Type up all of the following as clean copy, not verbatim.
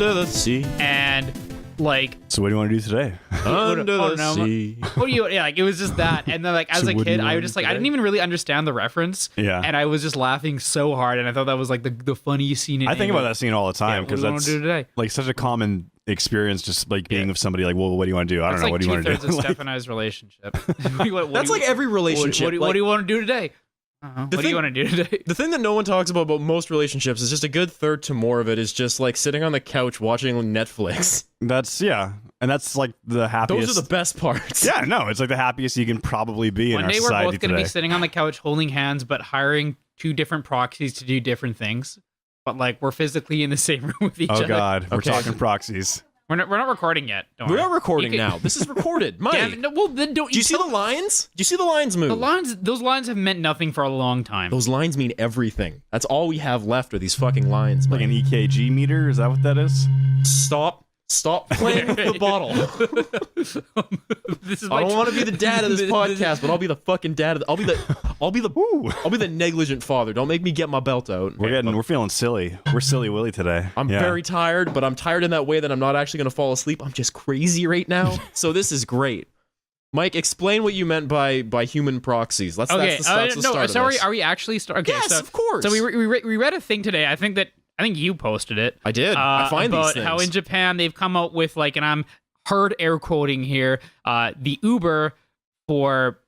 Under the sea. And like, So what do you want to do today? Under the sea. what do you? Yeah, like it was just that. And then like as a kid, I was just like, I didn't even really understand the reference. Yeah. And I was just laughing so hard, and I thought that was like the funniest scene. I think about that scene all the time because that's that's today. like such a common experience, just like being with somebody like, well, what do you want to do? I don't know. Like What do you want to do? 2/3 of Steph and I's relationship. That's like every relationship. What do you want to do today? What do you want to do today? The thing that no one talks about most relationships is just a good third to more of it is just like sitting on the couch watching Netflix. That's and that's like the happiest. Those are the best parts. Yeah, no, it's like the happiest you can probably be in One our day we're society both going to today. be sitting on the couch holding hands, but hiring two different proxies to do different things. But like we're physically in the same room with each other. Oh God, we're Okay. talking proxies. We're not recording yet. Don't We're worry. not recording You can- now. This is recorded. Mike, Damn it, no, well then don't. do you see the lines? Do you see the lines move? the lines? Those lines have meant nothing for a long time. Those lines mean everything. That's all we have left are these fucking lines. Like Mike. an EKG meter? Is that what that is? Stop playing with the bottle. This is I don't want to be the dad of this podcast, but I'll be the fucking dad of the, I'll be the negligent father. Don't make me get my belt out. We're feeling silly. We're silly Willy today. I'm very tired, but I'm tired in that way that I'm not actually going to fall asleep. I'm just crazy right now. So this is great. Mike, explain what you meant by human proxies. That's Okay. that's the start of sorry. this. Are we actually? Okay. Yes, so, of course. So we read a thing today. I think you posted it. I did. I find about these things. how in Japan they've come out with like, and I'm heard air quoting here, the Uber for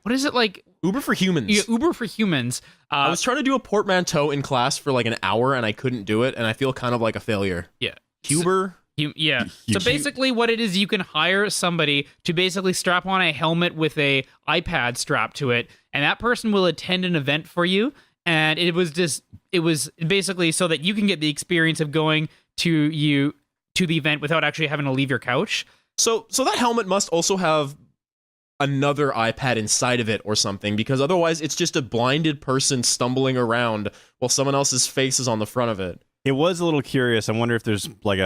what is it like? Uber for humans. Yeah, Uber for humans. I was trying to do a portmanteau in class for like an hour and I couldn't do it, and I feel kind of like a failure. Yeah. Uber. Yeah. So basically what it is, you can hire somebody to basically strap on a helmet with a iPad strapped to it, and that person will attend an event for you. And it was basically so that you can get the experience of going to the event without actually having to leave your couch. So that helmet must also have another iPad inside of it or something, because otherwise it's just a blinded person stumbling around while someone else's face is on the front of it. It was a little curious. I wonder if there's like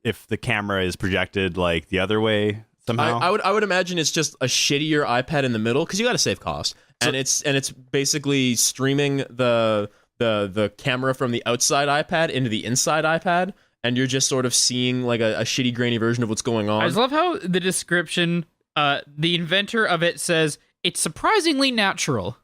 if the camera is projected like the other way somehow. I would imagine it's just a shittier iPad in the middle because you got to save cost, and it's basically streaming the camera from the outside iPad into the inside iPad, and you're just sort of seeing like a shitty grainy version of what's going on. I just love how the description, the inventor of it says it's surprisingly natural.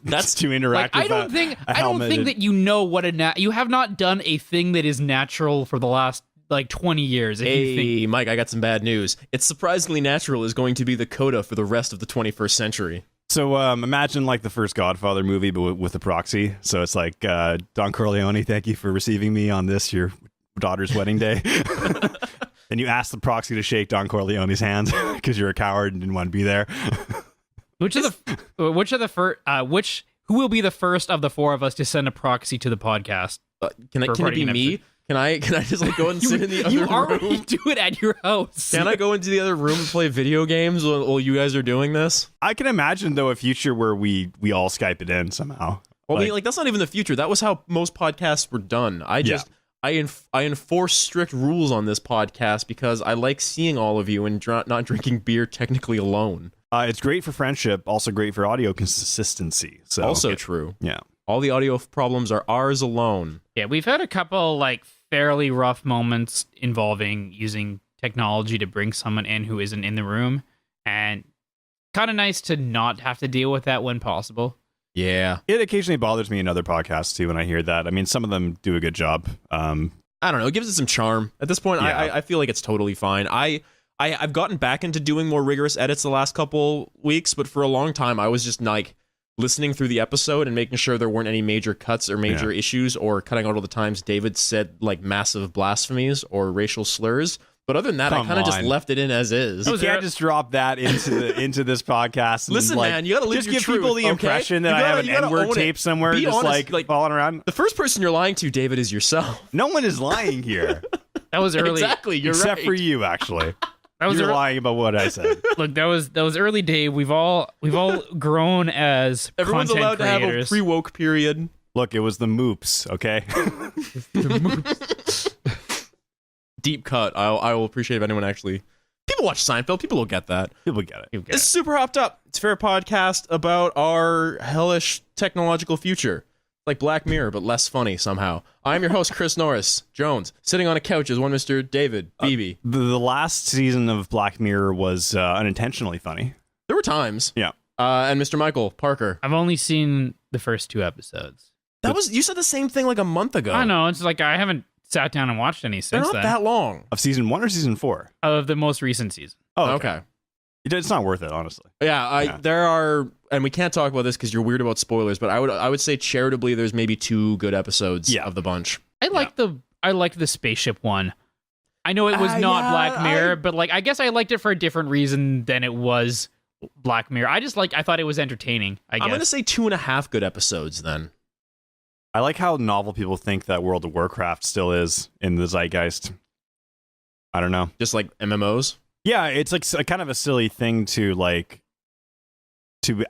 That's to interact Like, with I don't think that you know what you have not done a thing that is natural for the last like 20 years. If you think. Hey, Mike, I got some bad news. It's surprisingly natural is going to be the coda for the rest of the 21st century. So imagine like the first Godfather movie, but with a proxy. So it's like Don Corleone, thank you for receiving me on this, your daughter's wedding day. And you ask the proxy to shake Don Corleone's hand because you're a coward and didn't want to be there. Who will be the first of the four of us to send a proxy to the podcast? Can it be me? Can I just like go and sit in the other You room? already do it at your house. Can I go into the other room and play video games while you guys are doing this? I can imagine though a future where we all Skype it in somehow. Well, I mean, like that's not even the future. That was how most podcasts were done. I enforce strict rules on this podcast because I like seeing all of you and not drinking beer technically alone. It's great for friendship, also great for audio consistency. So Also true. Yeah. All the audio problems are ours alone. Yeah, we've had a couple like fairly rough moments involving using technology to bring someone in who isn't in the room, and kind of nice to not have to deal with that when possible. Yeah. It occasionally bothers me in other podcasts too when I hear that. I mean, some of them do a good job. I don't know. It gives it some charm. At this point, Yeah. I feel like it's totally fine. I've gotten back into doing more rigorous edits the last couple weeks, but for a long time, I was just like listening through the episode and making sure there weren't any major cuts or major issues, or cutting out all the times David said like massive blasphemies or racial slurs. But other than that, I kind of just left it in as is. You can't just drop that into this podcast. And Listen, like, man, you gotta live just your give truth, people the okay? impression that You I have gotta an N-word own it. tape somewhere, Be just honest, like falling around. The first person you're lying to, David, is yourself. No one is lying here, That was early. Exactly, you're except right. for you. Actually, That was you're lying about what I said. Look, that was early, Dave. We've all grown as Everyone's content allowed to have a creators. pre-woke period. Look, it was the moops. Okay. Deep cut. I will appreciate if anyone actually. People watch Seinfeld. People will get that. People get it. It's Super Hopped Up. It's a fair podcast about our hellish technological future. like Black Mirror, but less funny somehow. I'm your host, Chris Norris-Jones. Sitting on a couch is one Mr. David Beebe. The last season of Black Mirror was unintentionally funny. There were times. Yeah. And Mr. Michael Parker. I've only seen the first 2 episodes. You said the same thing like a month ago. I know. It's like I haven't sat down and watched any They're since not then. that long. Of season 1 or season 4? Of the most recent season. Oh, okay. It's not worth it, honestly. Yeah, there are, and we can't talk about this because you're weird about spoilers, but I would say charitably there's maybe 2 good episodes of the bunch. I liked the spaceship one. I know it was not Black Mirror, but like I guess I liked it for a different reason than it was Black Mirror. I thought it was entertaining, I guess. I'm going to say 2.5 good episodes then. I like how novel people think that World of Warcraft still is in the zeitgeist. I don't know. Just like MMOs? Yeah, it's like a kind of a silly thing to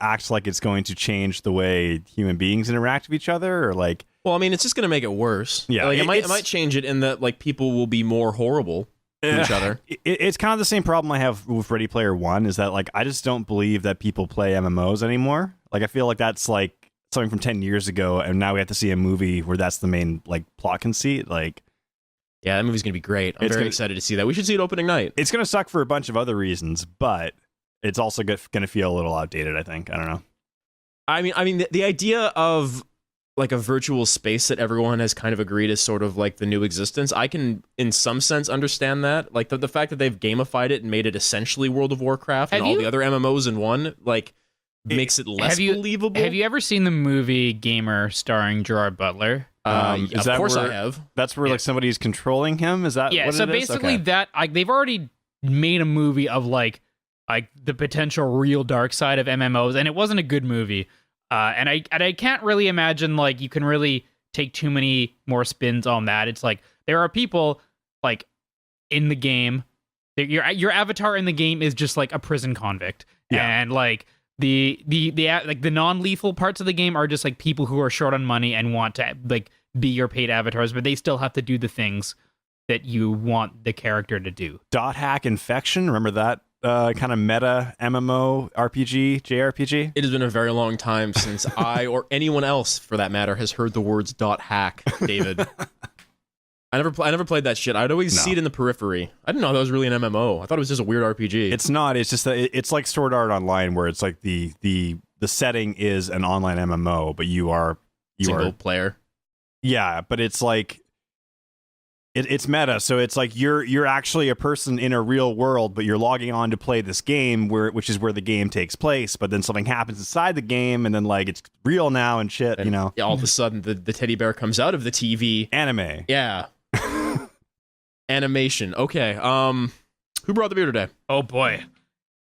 act like it's going to change the way human beings interact with each other, or like. Well, I mean, it's just going to make it worse. Yeah, like, it might change it in that like people will be more horrible to each other. It's kind of the same problem I have with Ready Player One. Is that like I just don't believe that people play MMOs anymore. Like I feel like that's like something from 10 years ago, and now we have to see a movie where that's the main like plot conceit. Like. Yeah, that movie's going to be great. I'm very excited to see that. We should see it opening night. It's going to suck for a bunch of other reasons, but it's also going to feel a little outdated, I think. I don't know. I mean, the idea of like a virtual space that everyone has kind of agreed is sort of like the new existence, I can, in some sense, understand that. Like the fact that they've gamified it and made it essentially World of Warcraft and all the other MMOs in one, like, makes it less believable. Have you ever seen the movie Gamer starring Gerard Butler? Of course I have. That's where like somebody's controlling him. Is that what it is? So basically that like they've already made a movie of like the potential real dark side of MMOs, and it wasn't a good movie. And I can't really imagine like you can really take too many more spins on that. It's like there are people like in the game. Your avatar in the game is just like a prison convict, and like. The non-lethal parts of the game are just like people who are short on money and want to like be your paid avatars, but they still have to do the things that you want the character to do. Dot hack infection, remember that kind of meta MMO RPG, JRPG? It has been a very long time since I or anyone else for that matter has heard the words dot hack, David. I never played that shit. I'd always see it in the periphery. I didn't know that was really an MMO. I thought it was just a weird RPG. It's not. It's just that it's like Sword Art Online, where it's like the setting is an online MMO, but you are single player. Yeah, but it's like it's meta. So it's like you're actually a person in a real world, but you're logging on to play this game which is where the game takes place. But then something happens inside the game, and then like it's real now and shit. And, all of a sudden the teddy bear comes out of the TV. Anime. Yeah. Animation. Okay. Who brought the beer today? Oh boy.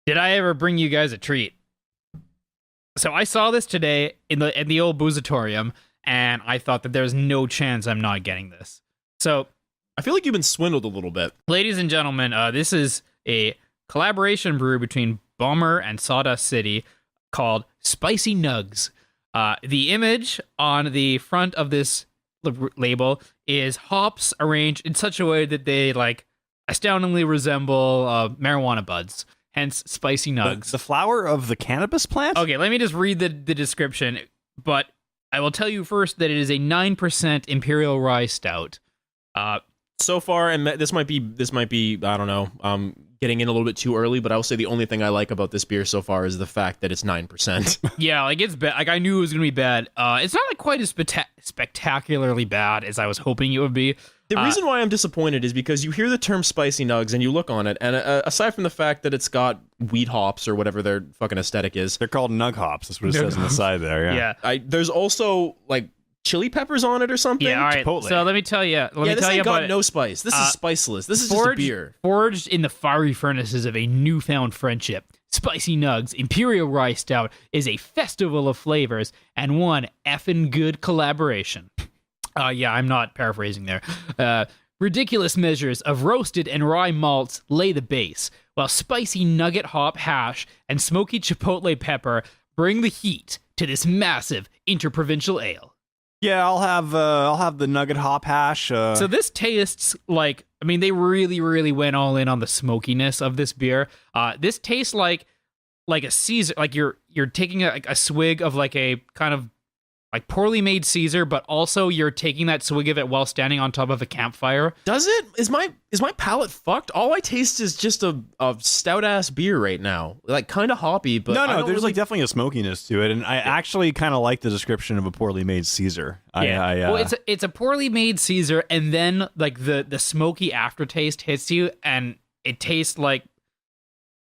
Did I ever bring you guys a treat? So I saw this today in the old boozatorium, and I thought that there's no chance I'm not getting this. So I feel like you've been swindled a little bit. Ladies and gentlemen, this is a collaboration brew between Bomber and Sawdust City called Spicy Nuggs. The image on the front of this label is hops arranged in such a way that they like astoundingly resemble marijuana buds, hence Spicy Nuggs. The flower of the cannabis plant? Okay, let me just read the description, but I will tell you first that it is a 9% Imperial Rye Stout. So far, and this might be I don't know, getting in a little bit too early, but I will say the only thing I like about this beer so far is the fact that it's 9%. Yeah, like it's bad. Like I knew it was gonna be bad. It's not like quite as spectacularly bad as I was hoping it would be. The reason why I'm disappointed is because you hear the term Spicy Nuggs and you look on it, and aside from the fact that it's got wheat hops or whatever their fucking aesthetic is, they're called Nug hops. That's what it says on the side there. Yeah. There's also like chili peppers on it or something. Yeah, all right. Chipotle. So let me tell you. This ain't got no spice. This is spiceless. This is just a beer. Forged in the fiery furnaces of a newfound friendship, Spicy Nuggs Imperial Rye Stout is a festival of flavors and one effing good collaboration. Yeah, I'm not paraphrasing there. Ridiculous measures of roasted and rye malts lay the base, while spicy nugget hop hash and smoky chipotle pepper bring the heat to this massive interprovincial ale. Yeah, I'll have the nugget hop hash. So this tastes like, I mean, they really, really went all in on the smokiness of this beer. This tastes like a Caesar, like you're taking a swig of like a kind of poorly made Caesar, but also you're taking that swig of it while standing on top of a campfire. Does it? Is my palate fucked? All I taste is just a stout ass beer right now, like kind of hoppy. But no, there's like definitely a smokiness to it, and I actually kind of like the description of a poorly made Caesar. Yeah, well, it's a poorly made Caesar, and then like the smoky aftertaste hits you, and it tastes like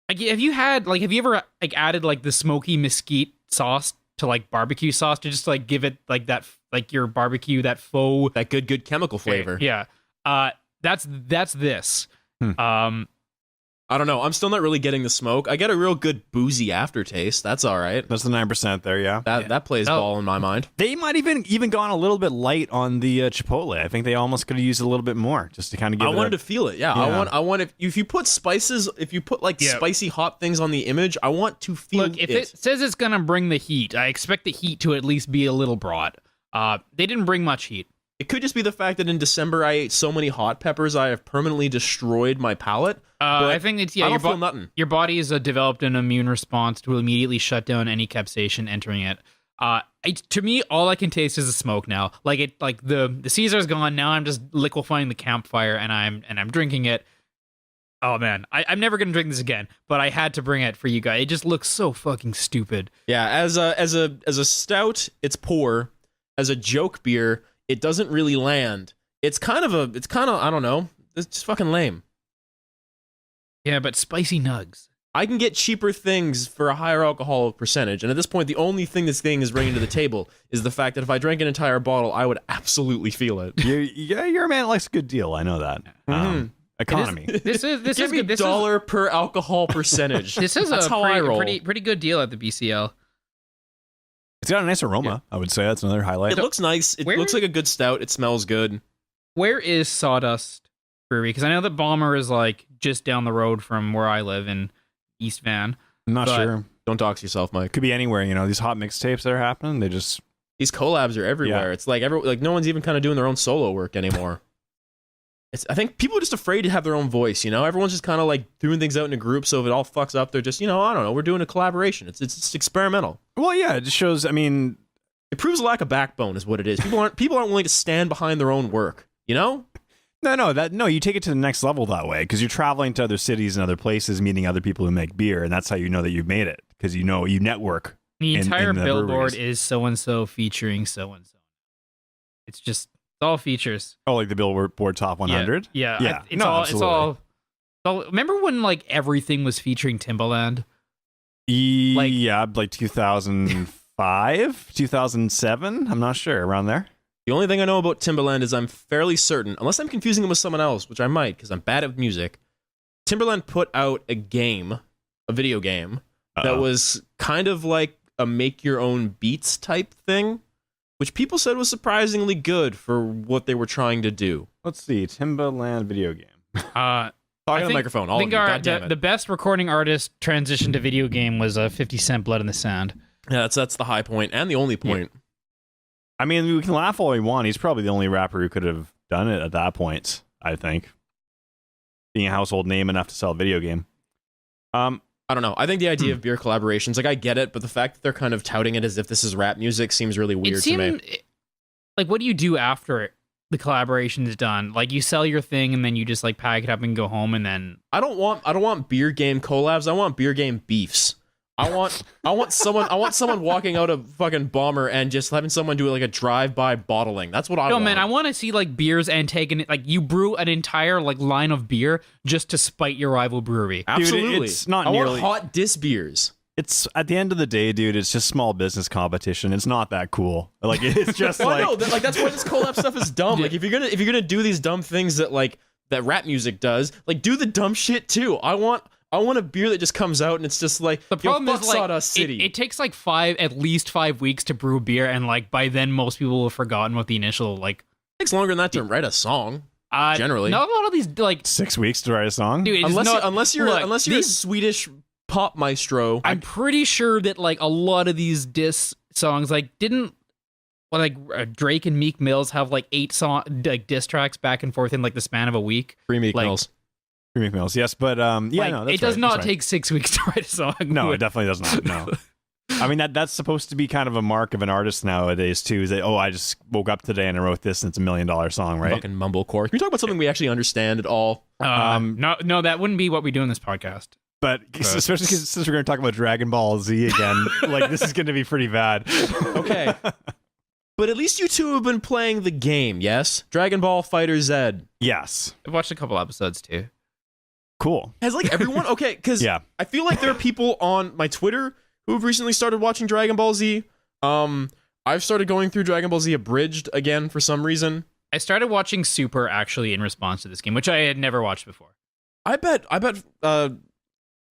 have you ever like added like the smoky mesquite sauce to like barbecue sauce to just like give it like that, like your barbecue, that faux, that good chemical flavor. Yeah. That's this. I don't know. I'm still not really getting the smoke. I get a real good boozy aftertaste. That's all right. That's the 9% there, yeah. That plays ball in my mind. They might even gone a little bit light on the Chipotle. I think they almost could have used a little bit more just to kind of give I wanted to feel it. Yeah. I want if you put spices, if you put like spicy hot things on the image, I want to feel it. Look, if it says it's going to bring the heat, I expect the heat to at least be a little broad. They didn't bring much heat. It could just be the fact that in December I ate so many hot peppers I have permanently destroyed my palate. I think it's I don't feel nothing. Your body has developed an immune response to immediately shut down any capsaicin entering it. To me, all I can taste is the smoke now. Like the Caesar's gone. Now I'm just liquefying the campfire and I'm drinking it. Oh man, I'm never gonna drink this again. But I had to bring it for you guys. It just looks so fucking stupid. Yeah, as a stout, it's poor. As a joke beer, it doesn't really land. It's kind of I don't know. It's just fucking lame. Yeah, but spicy Nuggs. I can get cheaper things for a higher alcohol percentage, and at this point, the only thing this thing is bringing to the table is the fact that if I drank an entire bottle, I would absolutely feel it. You're a man that likes a good deal. I know that. Economy. This is Give me good. dollar per alcohol percentage. This is That's how I roll. pretty good deal at the BCL. It's got a nice aroma, I would say. That's another highlight. It looks nice. It looks like a good stout. It smells good. Where is Sawdust Brewery? Because I know that Balmer is like just down the road from where I live in East Van. I'm not sure. Don't dox yourself, Mike. Could be anywhere. These hot mixtapes that are happening, these collabs are everywhere. Yeah. It's like no one's even kind of doing their own solo work anymore. I think people are just afraid to have their own voice, Everyone's just kind of like doing things out in a group, so if it all fucks up, they're just, I don't know, we're doing a collaboration. It's experimental. Well, yeah, it just shows, it proves a lack of backbone is what it is. People aren't willing to stand behind their own work, No, you take it to the next level that way, because you're traveling to other cities and other places, meeting other people who make beer, and that's how you know that you've made it, because you network. The entire billboard is so-and-so featuring so-and-so. It's all features. Oh, like the Billboard Top 100? Yeah. It's all. Remember when like everything was featuring Timbaland? Like 2005, 2007. I'm not sure, around there. The only thing I know about Timbaland is I'm fairly certain, unless I'm confusing him with someone else, which I might because I'm bad at music. Timbaland put out a video game that was kind of like a make your own beats type thing, which people said was surprisingly good for what they were trying to do. Let's see, Timbaland video game. Talking on the microphone. I think the best recording artist transition to video game was 50 Cent Blood in the Sand. Yeah, that's the high point and the only point. Yeah. I mean, we can laugh all we want. He's probably the only rapper who could have done it at that point, I think. Being a household name enough to sell a video game. I don't know. I think the idea of beer collaborations, like I get it, but the fact that they're kind of touting it as if this is rap music seems really weird to me. Like, what do you do after the collaboration is done? Like, you sell your thing and then you just like pack it up and go home, and then I don't want beer game collabs. I want beer game beefs. I want someone walking out of fucking Bomber and just having someone do like a drive-by bottling. That's what I want. No, man, I want to see like beers antagonist. Like, you brew an entire like line of beer just to spite your rival brewery. Absolutely. Dude, it's not I nearly want hot diss beers. It's at the end of the day, dude, it's just small business competition. It's not that cool. Like, it's just well, no, that's why this collab stuff is dumb. Like, if you're gonna do these dumb things that rap music does, like, do the dumb shit too. I want a beer that just comes out and it's just like, the problem is like Sawdust City. It takes like at least 5 weeks to brew beer, and like by then most people will have forgotten what the initial like. It takes longer than that to write a song. Generally, not a lot of these like 6 weeks to write a song. Dude, unless you're a Swedish pop maestro. I'm pretty sure that like a lot of these diss songs didn't Drake and Meek Mills have like 8 diss tracks back and forth in like the span of a week. Free Meek Mills. Free Meek Mills, yes, but it does not take 6 weeks to write a song. No, it definitely does not. No. I mean, that's supposed to be kind of a mark of an artist nowadays too. Is that, I just woke up today and I wrote this and it's $1 million song, right? Fucking mumblecore. Can we talk about something we actually understand at all? No, that wouldn't be what we do in this podcast. But especially since we're going to talk about Dragon Ball Z again, like this is going to be pretty bad. Okay. But at least you two have been playing the game, yes? Dragon Ball Fighter Z. Yes. I've watched a couple episodes too. Cool. Has like everyone? Okay, because I feel like there are people on my Twitter who've recently started watching Dragon Ball Z. I've started going through Dragon Ball Z Abridged again for some reason. I started watching Super actually in response to this game, which I had never watched before. I bet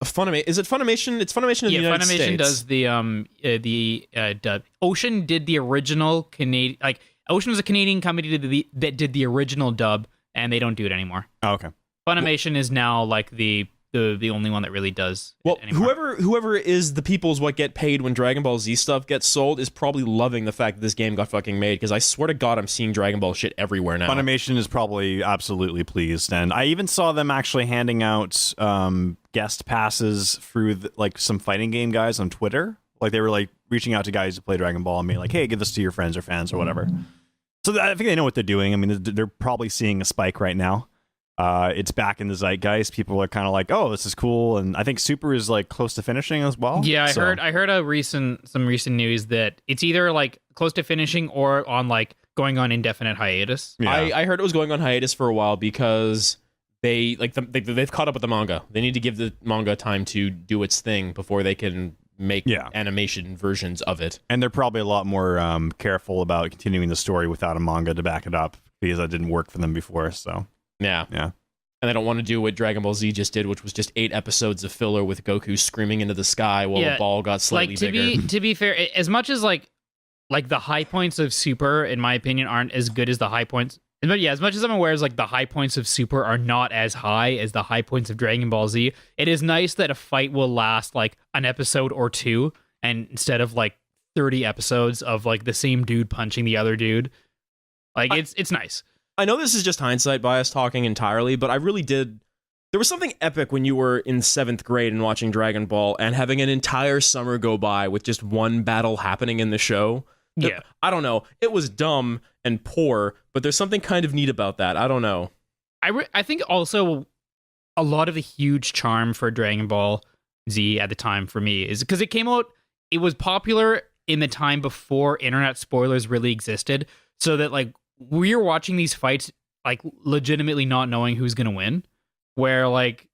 Funimation, is it Funimation? It's Funimation in the United States. Yeah, Funimation does the dub. Ocean did the original Canadian, like Ocean was a Canadian company that did the original dub, and they don't do it anymore. Oh, okay. Funimation is now like the only one that really does it anymore. Whoever is the people is what get paid when Dragon Ball Z stuff gets sold is probably loving the fact that this game got fucking made, because I swear to God I'm seeing Dragon Ball shit everywhere now. Funimation is probably absolutely pleased, and I even saw them actually handing out guest passes through like some fighting game guys on Twitter. Like they were like reaching out to guys who play Dragon Ball and being like, hey, give this to your friends or fans or whatever. So I think they know what they're doing. I mean, they're probably seeing a spike right now. It's back in the zeitgeist. People are kind of like, "Oh, this is cool," and I think Super is like close to finishing as well. Yeah, I heard some recent news that it's either like close to finishing or on like going on indefinite hiatus. Yeah. I heard it was going on hiatus for a while because they've caught up with the manga. They need to give the manga time to do its thing before they can make animation versions of it. And they're probably a lot more careful about continuing the story without a manga to back it up, because that didn't work for them before. So. Yeah. And they don't want to do what Dragon Ball Z just did, which was just 8 episodes of filler with Goku screaming into the sky while the ball got slightly bigger. To be fair, as much as like the high points of Super, in my opinion, aren't as good as the high points. But yeah, as much as I'm aware, like the high points of Super are not as high as the high points of Dragon Ball Z. It is nice that a fight will last like an episode or two, and instead of like 30 episodes of like the same dude punching the other dude. Like it's nice. I know this is just hindsight bias talking entirely, but I really did. There was something epic when you were in 7th grade and watching Dragon Ball and having an entire summer go by with just one battle happening in the show. Yeah. I don't know. It was dumb and poor, but there's something kind of neat about that. I don't know. I think also a lot of the huge charm for Dragon Ball Z at the time for me is because it came out, it was popular in the time before internet spoilers really existed, so that like we're watching these fights like legitimately not knowing who's gonna win, where like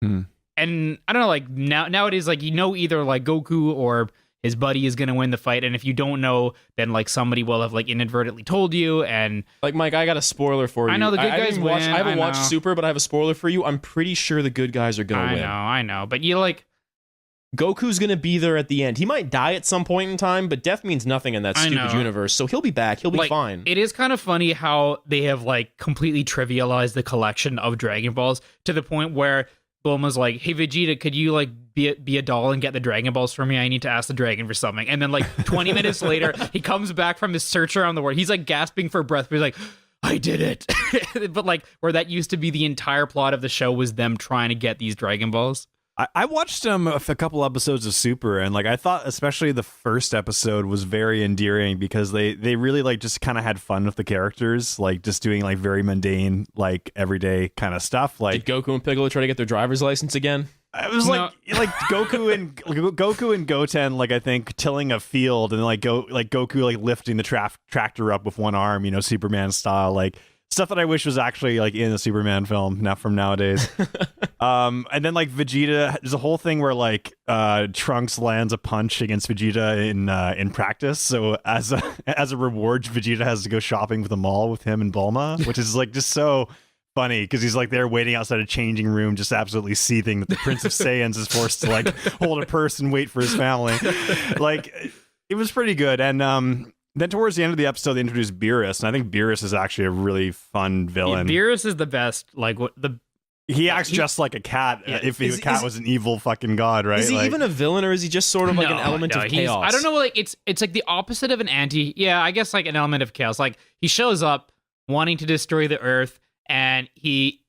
and I don't know, like nowadays, like, you know, either like Goku or his buddy is gonna win the fight, and if you don't know, then like somebody will have like inadvertently told you. And like, Mike, I got a spoiler for you. I know the good guys win. I haven't watched Super, but I have a spoiler for you. I'm pretty sure the good guys are gonna win. I know, but you like, Goku's gonna be there at the end. He might die at some point in time, but death means nothing in that stupid universe, so he'll be back. He'll be fine. It is kind of funny how they have like completely trivialized the collection of Dragon Balls to the point where Bulma's like, "Hey Vegeta, could you like be a doll and get the Dragon Balls for me? I need to ask the dragon for something." And then like 20 minutes later, he comes back from his search around the world. He's like gasping for breath, but he's like, "I did it." But like, where that used to be the entire plot of the show was them trying to get these Dragon Balls. I watched a couple episodes of Super, and like I thought especially the first episode was very endearing because they really like just kind of had fun with the characters, like just doing like very mundane, like everyday kind of stuff. Like, did Goku and Piccolo try to get their driver's license again? It was like Goku and Goten, like I think tilling a field, and like Goku like lifting the tractor up with one arm, you know, Superman style, like stuff that I wish was actually like in a Superman film from nowadays. And then like Vegeta, there's a whole thing where like Trunks lands a punch against Vegeta in practice. So as a reward, Vegeta has to go shopping for the mall with him and Bulma, which is like just so funny because he's like there waiting outside a changing room, just absolutely seething that the Prince of Saiyans is forced to like hold a purse and wait for his family. Like, it was pretty good. And then towards the end of the episode, they introduced Beerus, and I think Beerus is actually a really fun villain. Yeah, Beerus is the best. Like, he acts just like a cat. Yeah, if a cat was an evil fucking god, right? Is he even a villain, or is he just sort of like an element of chaos? I don't know. Like, it's like the opposite of an anti. Yeah, I guess like an element of chaos. Like, he shows up wanting to destroy the Earth, and he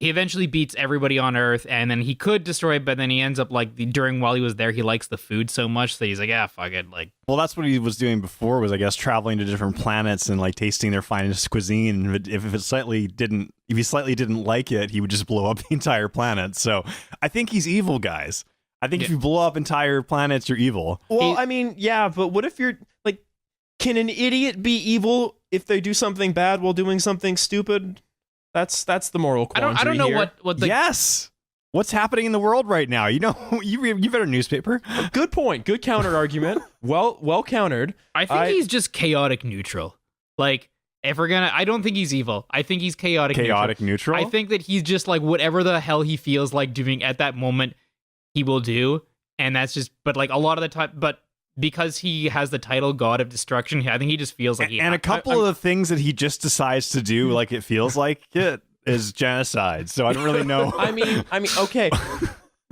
he eventually beats everybody on Earth, and then he could destroy it, but then he ends up like while he was there, he likes the food so much that he's like, yeah, fuck it. Like, well, that's what he was doing before, was I guess traveling to different planets and like tasting their finest cuisine. And if he slightly didn't like it, he would just blow up the entire planet. So I think he's evil, guys. I think if you blow up entire planets, you're evil. Well, I mean, yeah, but what if you're like, can an idiot be evil if they do something bad while doing something stupid? That's the moral quandary. I don't know here. what the Yes. What's happening in the world right now? You know, you've read a newspaper. Good point. Good counter argument. Well countered. I think he's just chaotic neutral. Like, if we're gonna, I don't think he's evil. I think he's chaotic neutral. I think that he's just like whatever the hell he feels like doing at that moment, he will do, and that's just. But like a lot of the time, because he has the title God of Destruction, I think he just feels like and a couple of the things that he just decides to do, like it feels like it, is genocide. So I don't really know. I mean, okay.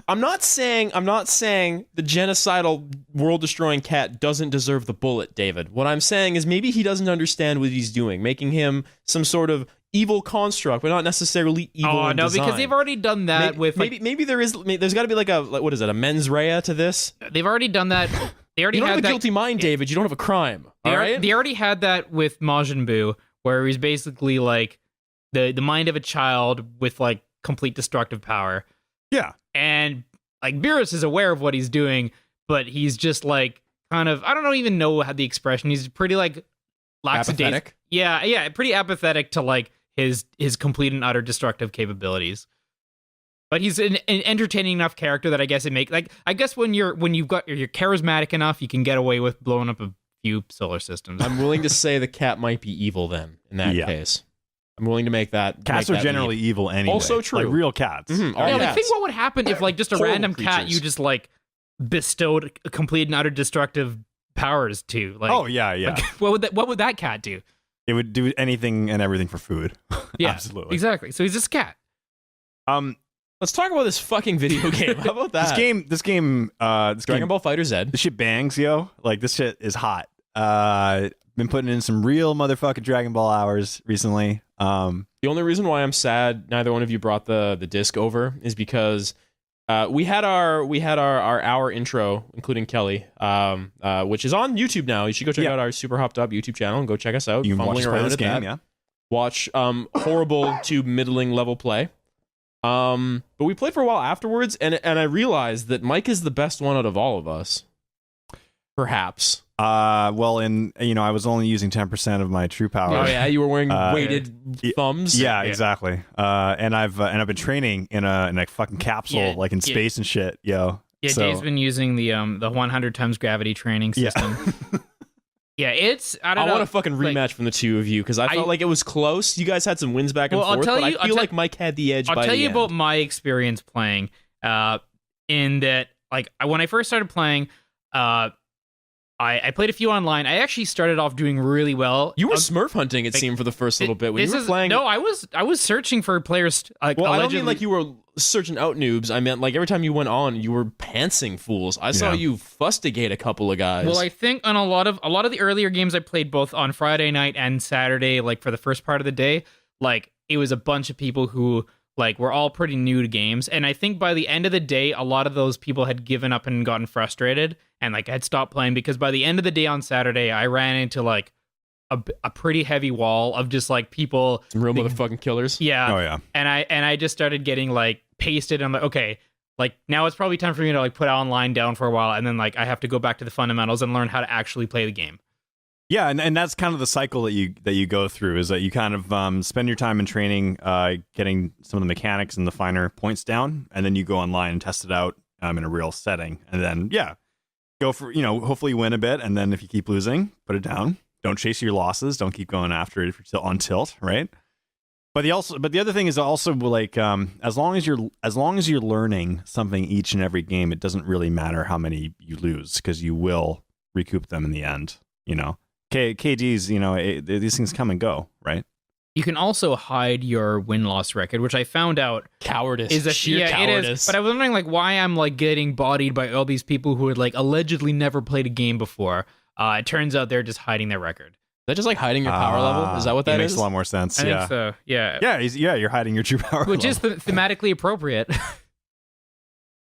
I'm not saying the genocidal, world-destroying cat doesn't deserve the bullet, David. What I'm saying is maybe he doesn't understand what he's doing, making him some sort of evil construct, but not necessarily evil. Oh no, design. because they've already done that with maybe there's got to be like what is it, a mens rea to this? They've already done that. They already you don't had have a that, guilty mind, David. You don't have a crime. All right. They already had that with Majin Buu, where he's basically like the mind of a child with like complete destructive power. Yeah. And like Beerus is aware of what he's doing, but he's just like kind of, I don't even know how the expression. He's pretty like lackadaisical. Apathetic. Yeah, pretty apathetic to like his complete and utter destructive capabilities. But he's an entertaining enough character that I guess I guess when you're charismatic enough, you can get away with blowing up a few solar systems. I'm willing to say the cat might be evil then. In that case, I'm willing to make that. Cats are generally evil anyway. Also true. Like real cats. Mm-hmm. Like, think what would happen if like just a Horrible random cat creatures. you just like bestowed complete and utter destructive powers to. Like, Oh yeah. like, what would that cat do? It would do anything and everything for food. Yeah, Absolutely. Exactly. So he's just a cat. Let's talk about this fucking video game. How about that? This game, Dragon Ball Fighter Z. This shit bangs, yo. Like this shit is hot. Been putting in some real motherfucking Dragon Ball hours recently. The only reason why I'm sad neither one of you brought the disc over is because we had our hour intro, including Kelly, which is on YouTube now. You should go check out our Super Hopped Up YouTube channel and go check us out. You can watch Fumbling us play around this at game, that. yeah. Watch horrible to middling level play. But we played for a while afterwards, and I realized that Mike is the best one out of all of us. Perhaps. Well, I was only using 10% of my true power. Oh yeah, you were wearing weighted thumbs. Yeah, exactly. And I've been training in a fucking capsule, like in space and shit, yo. Yeah, so, Dave's been using the 100 times gravity training system. Yeah, I don't know. I want a fucking rematch from the two of you because I felt like it was close. You guys had some wins back and forth, but I feel like Mike had the edge. I'll tell you about my experience playing. In that, like, when I first started playing, I played a few online. I actually started off doing really well. You were Smurf hunting, it seemed, for the first little bit when you were playing. No, I was searching for players. Like, well, I don't mean like you were searching out noobs. I meant like every time you went on, you were pantsing fools. I saw you fustigate a couple of guys. Well, I think on a lot of the earlier games I played both on Friday night and Saturday, like for the first part of the day, like it was a bunch of people who like were all pretty new to games, and I think by the end of the day, a lot of those people had given up and gotten frustrated and like had stopped playing because by the end of the day on Saturday, I ran into like a pretty heavy wall of just like people, some real motherfucking killers. Yeah. Oh yeah. And I just started getting like pasted. And I'm like, okay, like now it's probably time for me to like put online down for a while, and then like I have to go back to the fundamentals and learn how to actually play the game. Yeah, and that's kind of the cycle that you go through, is that you kind of spend your time in training, getting some of the mechanics and the finer points down, and then you go online and test it out in a real setting, and then go for hopefully win a bit, and then if you keep losing, put it down. Don't chase your losses. Don't keep going after it if you're still on tilt, right? But the other thing is also like as long as you're learning something each and every game, it doesn't really matter how many you lose because you will recoup them in the end. KDs, these things come and go, right? You can also hide your win-loss record, which I found out cowardice is sheer cowardice. It is. But I was wondering like why I'm like getting bodied by all these people who had like allegedly never played a game before. It turns out they're just hiding their record. that just like hiding your power level? Is that what that makes is? a lot more sense. I think so. Yeah. Yeah, you're hiding your true power Which level. is thematically appropriate.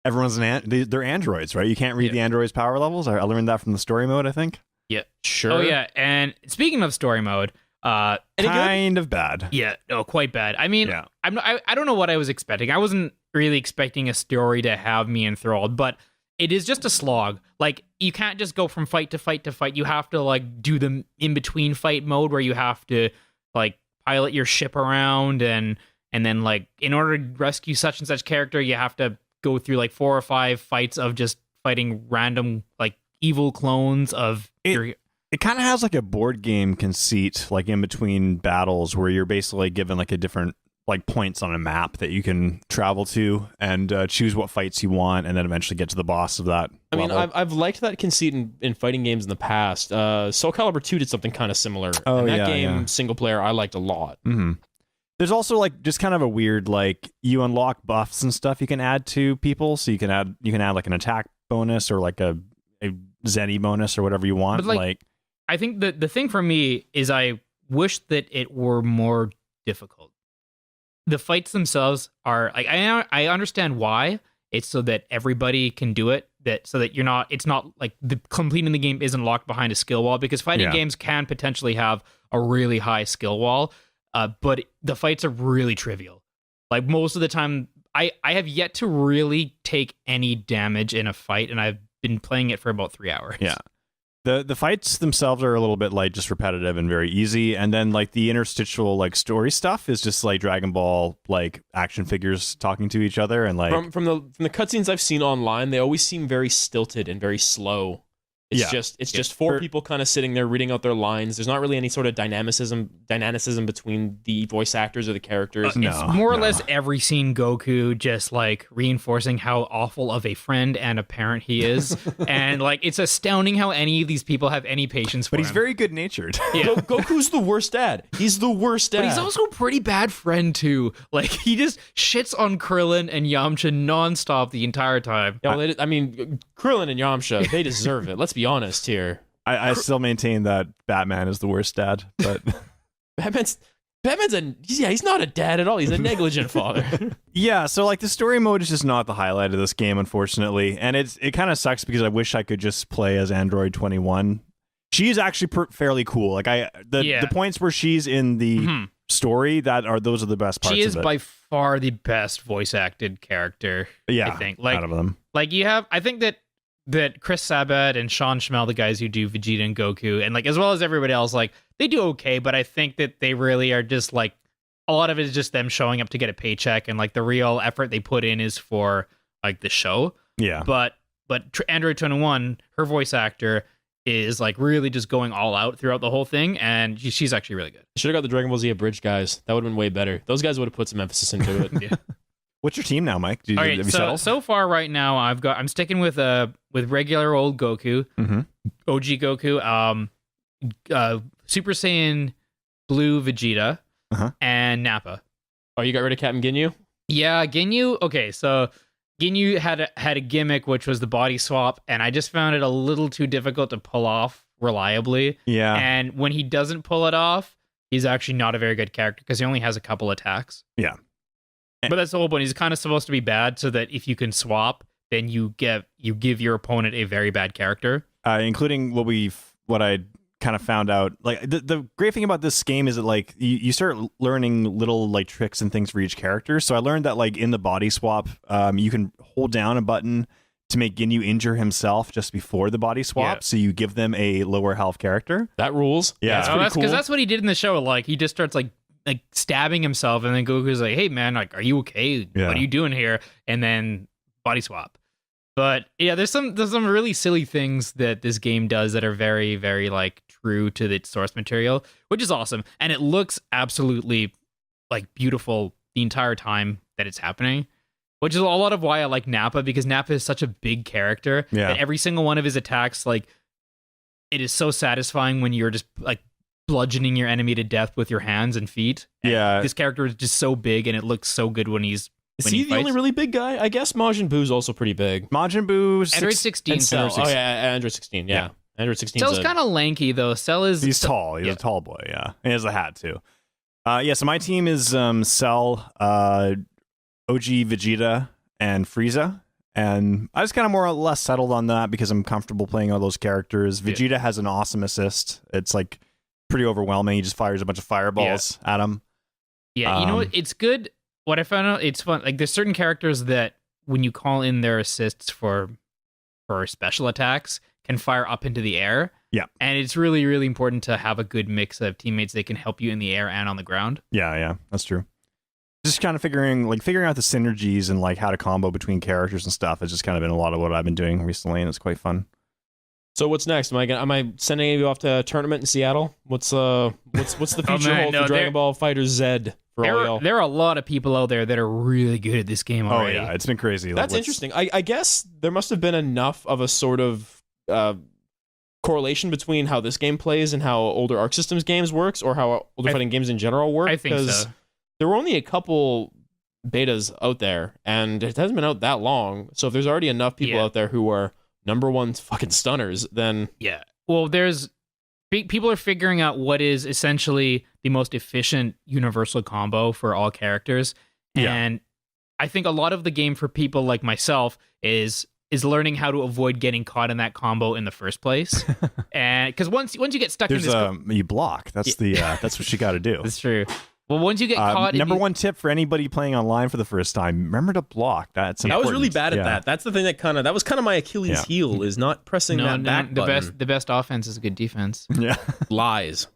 Everyone's they're androids, right? You can't read the androids' power levels. I learned that from the story mode, I think. Yeah. Sure. Oh yeah, and speaking of story mode, Kind of bad. yeah, quite bad. I mean, Yeah. I don't know what I was expecting. I wasn't really expecting a story to have me enthralled, but it is just a slog. Like, you can't just go from fight to fight to fight. You have to like do the in between fight mode where you have to like pilot your ship around and then like in order to rescue such and such character, you have to go through like 4 or 5 fights of just fighting random like evil clones of your. It kind of has like a board game conceit, like in between battles, where you're basically given like a different like points on a map that you can travel to and choose what fights you want, and then eventually get to the boss of that. I mean, level. I've liked that conceit in fighting games in the past. Soul Calibur 2 did something kind of similar. Oh, and that yeah, game, yeah. single player, I liked a lot. Mm-hmm. There's also like just kind of a weird like you unlock buffs and stuff you can add to people, so you can add like an attack bonus or like a Zenny bonus or whatever you want. But, like, I think the thing for me is I wish that it were more difficult. The fights themselves are like I understand why. It's so that everybody can do it. So that it's not like the completing the game isn't locked behind a skill wall, because fighting games can potentially have a really high skill wall. But the fights are really trivial. Like most of the time, I have yet to really take any damage in a fight, and I've been playing it for about 3 hours. Yeah. The fights themselves are a little bit like just repetitive and very easy, and then like the interstitial like story stuff is just like Dragon Ball like action figures talking to each other, and like From the cutscenes I've seen online, they always seem very stilted and very slow. It's just 4 people kind of sitting there reading out their lines. There's not really any sort of dynamicism between the voice actors or the characters. It's more or less every scene Goku just like reinforcing how awful of a friend and a parent he is. And like it's astounding how any of these people have any patience for him. But he's very good natured. Yeah. Goku's the worst dad. He's the worst dad. But he's also a pretty bad friend too. Like he just shits on Krillin and Yamcha nonstop the entire time. Yeah, well, I mean, Krillin and Yamcha, they deserve it. Let's be honest here. I still maintain that Batman is the worst dad, but Batman's he's not a dad at all. He's a negligent father. yeah. So like the story mode is just not the highlight of this game, unfortunately, and it kind of sucks because I wish I could just play as Android 21. She's actually fairly cool. Like the points where she's in the story those are the best parts. She is of it. by far the best voice acted character. Yeah, I think like out of them. Like I think that Chris Sabat and Sean Schmel, the guys who do Vegeta and Goku, and like as well as everybody else, like they do okay, but I think that they really are just like a lot of it is just them showing up to get a paycheck, and like the real effort they put in is for like the show. Yeah. But Android 21, her voice actor is like really just going all out throughout the whole thing, and she's actually really good. Should have got the Dragon Ball Z abridged guys. That would have been way better. Those guys would have put some emphasis into it. Yeah. What's your team now, Mike? All right, have you settled? so far right now I'm sticking with regular old Goku, OG Goku, Super Saiyan Blue Vegeta, and Nappa. Oh, you got rid of Captain Ginyu? Yeah, Ginyu. Okay, so Ginyu had a gimmick which was the body swap, and I just found it a little too difficult to pull off reliably. Yeah. And when he doesn't pull it off, he's actually not a very good character because he only has a couple attacks. Yeah. But that's the whole point. He's kind of supposed to be bad so that if you can swap, then you give your opponent a very bad character. Including what I kind of found out. Like the great thing about this game is that like you start learning little like tricks and things for each character. So I learned that like in the body swap, you can hold down a button to make Ginyu injure himself just before the body swap. Yeah. So you give them a lower health character. That rules. Yeah, that's pretty pretty cool. Because that's what he did in the show. Like he just starts like stabbing himself, and then Goku's like, "Hey man, like, are you okay? Yeah. What are you doing here?" And then body swap. But yeah, there's some really silly things that this game does that are very, very like true to the source material, which is awesome, and it looks absolutely like beautiful the entire time that it's happening. Which is a lot of why I like Nappa, because Nappa is such a big character that every single one of his attacks, like, it is so satisfying when you're just like bludgeoning your enemy to death with your hands and feet. And this character is just so big, and it looks so good when he's. Is he the only really big guy? I guess Majin Buu's also pretty big. Majin Buu, Android 16. Oh yeah, Android 16. Yeah. Android 16. Cell's kind of lanky though. He's tall. He's a tall boy. Yeah, and he has a hat too. So my team is Cell, OG Vegeta, and Frieza. And I was kind of more or less settled on that because I'm comfortable playing all those characters. Vegeta has an awesome assist. It's like pretty overwhelming. He just fires a bunch of fireballs at him. Yeah, you know what? It's good. What I found out, it's fun. Like there's certain characters that when you call in their assists for special attacks, can fire up into the air. Yeah. And it's really, really important to have a good mix of teammates that can help you in the air and on the ground. Yeah, that's true. Just kind of figuring out the synergies and like how to combo between characters and stuff has just kind of been a lot of what I've been doing recently, and it's quite fun. So what's next? Am I sending you off to a tournament in Seattle? What's the future hold for Dragon Ball FighterZ for all y'all? There are a lot of people out there that are really good at this game already. Oh yeah, it's been crazy. That's interesting. I guess there must have been enough of a sort of correlation between how this game plays and how older Arc Systems games works, or how older fighting games in general work. I think so. There were only a couple betas out there, and it hasn't been out that long. So if there's already enough people out there who are number one fucking stunners, then well, people are figuring out what is essentially the most efficient universal combo for all characters, and I think a lot of the game for people like myself is learning how to avoid getting caught in that combo in the first place. And because once you get stuck in this, you block. That's that's what you got to do. That's true. Well, once you get caught... Number one tip for anybody playing online for the first time, remember to block. That's important. I was really bad at that. That's the thing that was kind of my Achilles heel, is not pressing that back button. The best offense is a good defense. Yeah. Lies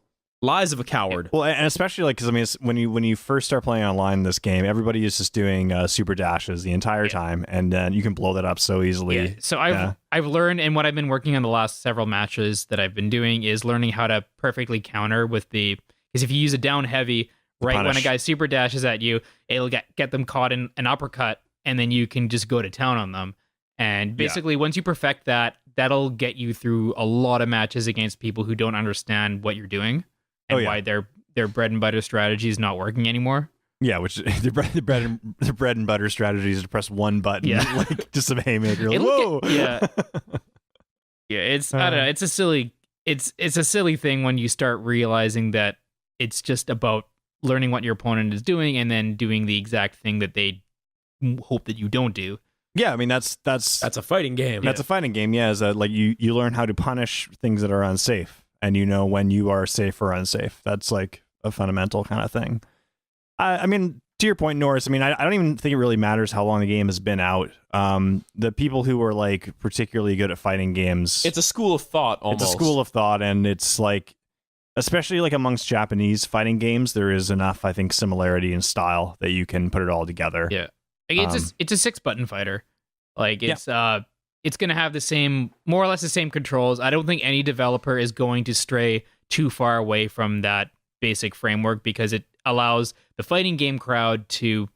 of a coward. Well, and especially like, because I mean, when you first start playing online in this game, everybody is just doing super dashes the entire time, and then you can blow that up so easily. Yeah. So I've learned, and what I've been working on the last several matches that I've been doing is learning how to perfectly counter with because if you use a down heavy... Right when a guy super dashes at you, it'll get them caught in an uppercut, and then you can just go to town on them. And basically, once you perfect that, that'll get you through a lot of matches against people who don't understand what you're doing and why their bread and butter strategy is not working anymore. Yeah, which the bread and butter strategy is to press one button, like just some haymaker. Like, whoa! It's I don't know. It's a silly thing when you start realizing that it's just about learning what your opponent is doing and then doing the exact thing that they hope that you don't do. Yeah, I mean that's a fighting game. That's a fighting game. Yeah, is that like you learn how to punish things that are unsafe, and you know when you are safe or unsafe. That's like a fundamental kind of thing. I mean, to your point, Norris. I mean, I don't even think it really matters how long the game has been out. The people who are like particularly good at fighting games, it's a school of thought. Almost, it's a school of thought, and it's like. Especially like amongst Japanese fighting games, there is enough, I think, similarity in style that you can put it all together. Yeah, it's a 6-button fighter. Like it's going to have the same, more or less the same controls. I don't think any developer is going to stray too far away from that basic framework because it allows the fighting game crowd to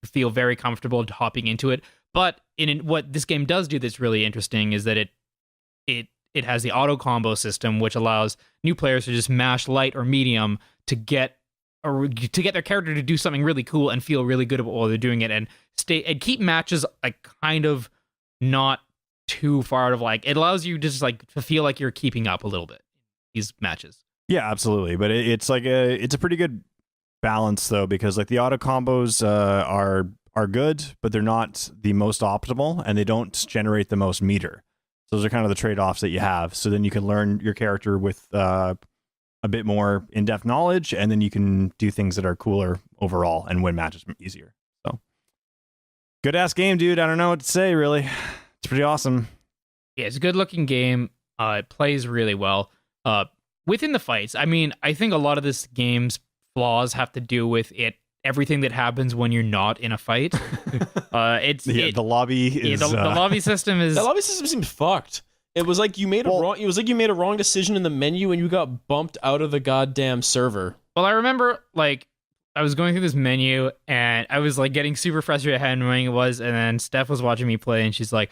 feel very comfortable hopping into it. But what this game does do that's really interesting is that it has the auto combo system, which allows new players to just mash light or medium to get their character to do something really cool and feel really good about while they're doing it, and keep matches like kind of not too far out of like. It allows you just like to feel like you're keeping up a little bit these matches. Yeah, absolutely. But it's like it's a pretty good balance though, because like the auto combos are good, but they're not the most optimal, and they don't generate the most meter. Those are kind of the trade-offs that you have. So then you can learn your character with a bit more in-depth knowledge, and then you can do things that are cooler overall and win matches easier. So, good-ass game, dude. I don't know what to say, really. It's pretty awesome. Yeah, it's a good-looking game. It plays really well. Within the fights, I mean, I think a lot of this game's flaws have to do with everything that happens when you're not in a fight. The lobby is the lobby system is the lobby system seems fucked. It was like you made a wrong decision in the menu and you got bumped out of the goddamn server. Well, I remember like I was going through this menu and I was like getting super frustrated at how annoying it was, and then Steph was watching me play and she's like,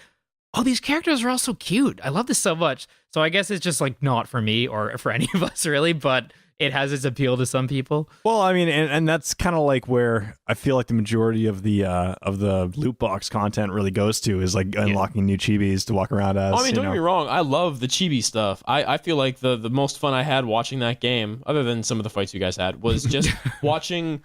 "Oh, these characters are all so cute. I love this so much." So I guess it's just like not for me or for any of us really, but it has its appeal to some people. Well, I mean, and that's kind of like where I feel like the majority of the loot box content really goes to is like unlocking new chibis to walk around as. I mean, don't get me wrong. I love the chibi stuff. I feel like the most fun I had watching that game, other than some of the fights you guys had, was just watching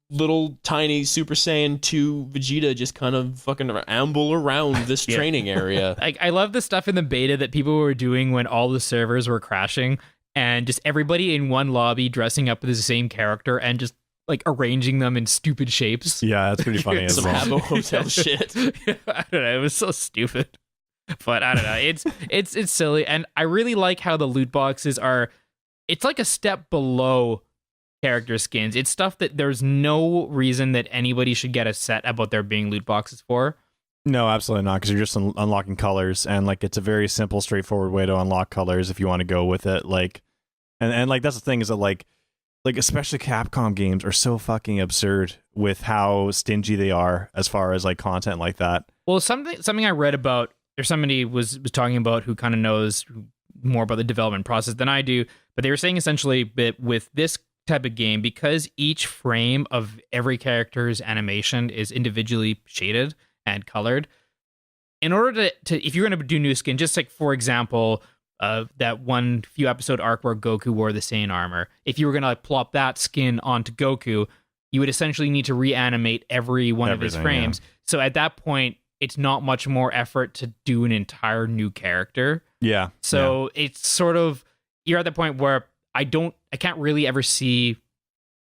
little tiny Super Saiyan 2 Vegeta just kind of fucking amble around this training area. I love the stuff in the beta that people were doing when all the servers were crashing and just everybody in one lobby dressing up as the same character and just like arranging them in stupid shapes. Yeah, that's pretty funny as Some well. Habbo Hotel shit. I don't know. It was so stupid. But I don't know. It's silly. And I really like how the loot boxes are, it's like a step below character skins. It's stuff that there's no reason that anybody should get upset about there being loot boxes for. No, absolutely not, because you're just unlocking colors, and like it's a very simple, straightforward way to unlock colors if you want to go with it. Like, and like that's the thing is that like especially Capcom games are so fucking absurd with how stingy they are as far as like content like that. Well, something I read about, or somebody was talking about who kind of knows more about the development process than I do, but they were saying essentially that with this type of game, because each frame of every character's animation is individually shaded and colored, in order to if you're going to do new skin, just like for example that one few episode arc where Goku wore the Saiyan armor, if you were going to like plop that skin onto Goku, you would essentially need to reanimate every one of his frames. Yeah. So at that point, it's not much more effort to do an entire new character. Yeah. So it's sort of, you're at the point where I can't really ever see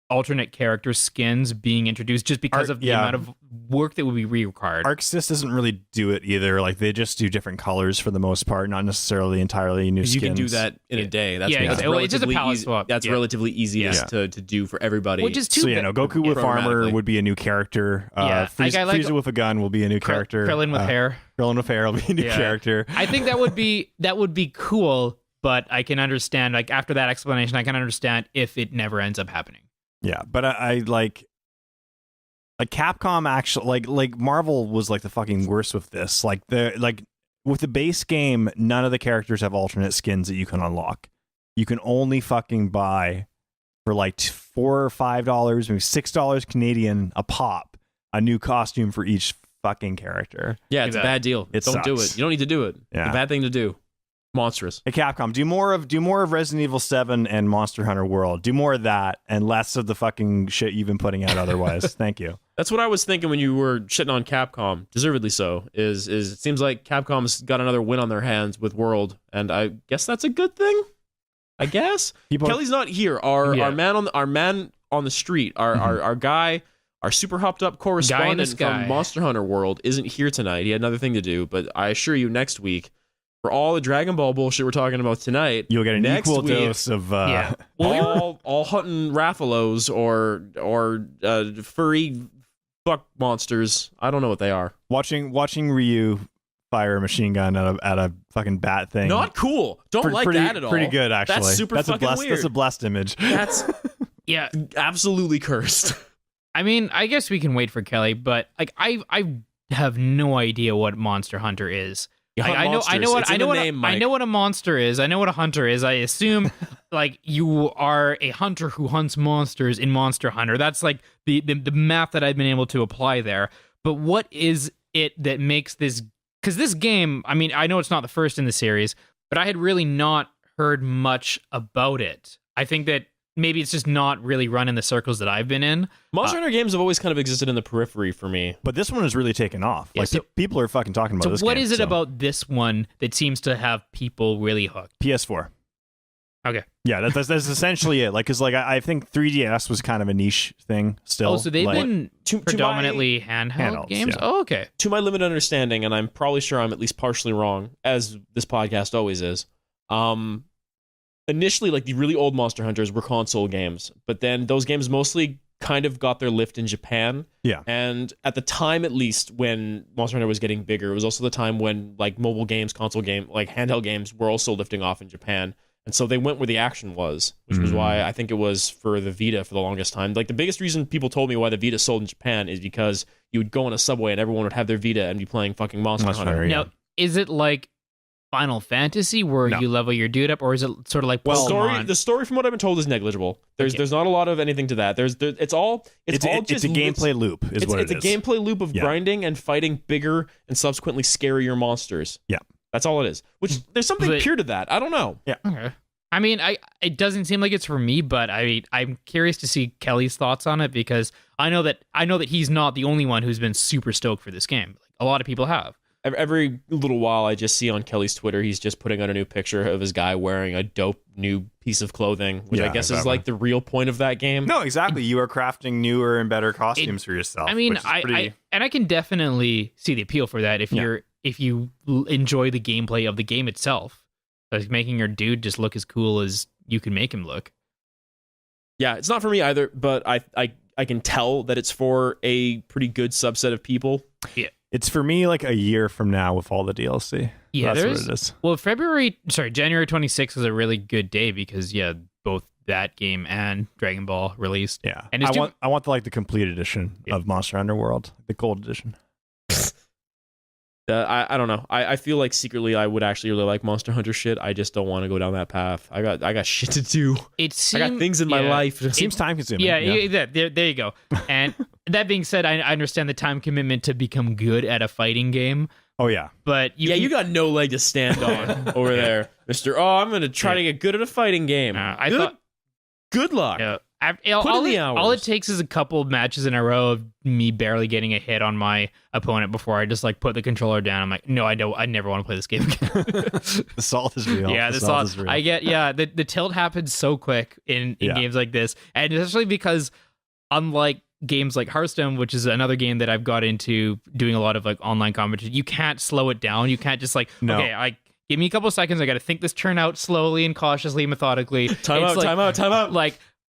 alternate character skins being introduced just because of the amount of work that would be required. ArcSys doesn't really do it either. Like they just do different colors for the most part, not necessarily entirely new skins. You can do that in a day. That's it's just a palette swap. That's relatively easiest to do for everybody. Which is too Goku with armor would be a new character. Frieza with a gun will be a new character. Krillin with hair. Krillin with hair will be a new character. I think that would be cool, but I can understand, like after that explanation, I can understand if it never ends up happening. Yeah, but I like Capcom actually like Marvel was like the fucking worst with this. Like with the base game, none of the characters have alternate skins that you can unlock. You can only fucking buy for like $4 or $5, maybe $6 Canadian a pop, a new costume for each fucking character. Yeah, it's a bad deal. Don't do it. You don't need to do it. Yeah. It's a bad thing to do. Monstrous. Hey Capcom, do more of Resident Evil 7 and Monster Hunter World. Do more of that and less of the fucking shit you've been putting out otherwise. Thank you. That's what I was thinking when you were shitting on Capcom, deservedly so. Is it seems like Capcom's got another win on their hands with World, and I guess that's a good thing. I guess Kelly's not here. Our man on the street, our guy, our super hopped up correspondent from Monster Hunter World isn't here tonight. He had another thing to do, but I assure you, next week, for all the Dragon Ball bullshit we're talking about tonight, you'll get an equal dose of all hunting Rathalos or furry fuck monsters. I don't know what they are. Watching Ryu fire a machine gun at a fucking bat thing. Not cool. Don't like that at all. Pretty good actually. That's super fucking weird. That's a blessed image. That's absolutely cursed. I mean, I guess we can wait for Kelly, but like I have no idea what Monster Hunter is. I know what a monster is. I know what a hunter is. I assume like you are a hunter who hunts monsters in Monster Hunter. That's like the math that I've been able to apply there. But what is it that makes this? Because this game, I mean, I know it's not the first in the series, but I had really not heard much about it. I think that maybe it's just not really run in the circles that I've been in. Monster Hunter games have always kind of existed in the periphery for me. But this one has really taken off. Like, people are fucking talking about this game. So what is it about this one that seems to have people really hooked? PS4. Okay. Yeah, that's essentially it. Like, because like I think 3DS was kind of a niche thing still. Oh, so they've been predominantly handheld games? Yeah. Oh, okay. To my limited understanding, and I'm probably sure I'm at least partially wrong, as this podcast always is, initially, like the really old Monster Hunters were console games, but then those games mostly kind of got their lift in Japan. Yeah. And at the time, at least, when Monster Hunter was getting bigger, it was also the time when like mobile games, console game, like handheld games were also lifting off in Japan. And so they went where the action was, which was why I think it was for the Vita for the longest time. Like the biggest reason people told me why the Vita sold in Japan is because you would go on a subway and everyone would have their Vita and be playing fucking Monster Hunter. Now, is it like Final Fantasy where No. you level your dude up, or is it sort of like Pokemon? The story from what I've been told is negligible. There's not a lot of anything to that. It's all just a gameplay loop is what it is. It's a gameplay loop of grinding and fighting bigger and subsequently scarier monsters. Yeah. That's all it is. Which there's something pure to that. I don't know. Yeah. Okay. I mean, it doesn't seem like it's for me, but I'm curious to see Kelly's thoughts on it because I know that he's not the only one who's been super stoked for this game. Like, a lot of people have. Every little while, I just see on Kelly's Twitter, he's just putting out a new picture of his guy wearing a dope new piece of clothing, which I guess is like the real point of that game. No, exactly. You are crafting newer and better costumes for yourself. I mean, I can definitely see the appeal for that if you enjoy the gameplay of the game itself, like making your dude just look as cool as you can make him look. Yeah, it's not for me either, but I can tell that it's for a pretty good subset of people. Yeah. It's for me like a year from now with all the DLC. Yeah, that's what it is. Well, January 26th is a really good day because both that game and Dragon Ball released. Yeah, and I want the complete edition of Monster Hunter World, the gold edition. I don't know. I feel like secretly I would actually really like Monster Hunter shit. I just don't want to go down that path. I got shit to do. I got things in my life. It seems time consuming. Yeah. There you go. And that being said, I understand the time commitment to become good at a fighting game. Oh yeah, but you got no leg to stand on over there, Mister. Oh, I'm gonna try to get good at a fighting game. Good luck. Yeah. All it takes is a couple of matches in a row of me barely getting a hit on my opponent before I just like put the controller down. I'm like, no, I never want to play this game again. The salt is real. Yeah, the salt is real. I get the tilt happens so quick in games like this, and especially because unlike games like Hearthstone, which is another game that I've got into doing a lot of like online competition, you can't slow it down. You can't just okay, give me a couple of seconds. I got to think this turn out slowly and cautiously, methodically. Time out.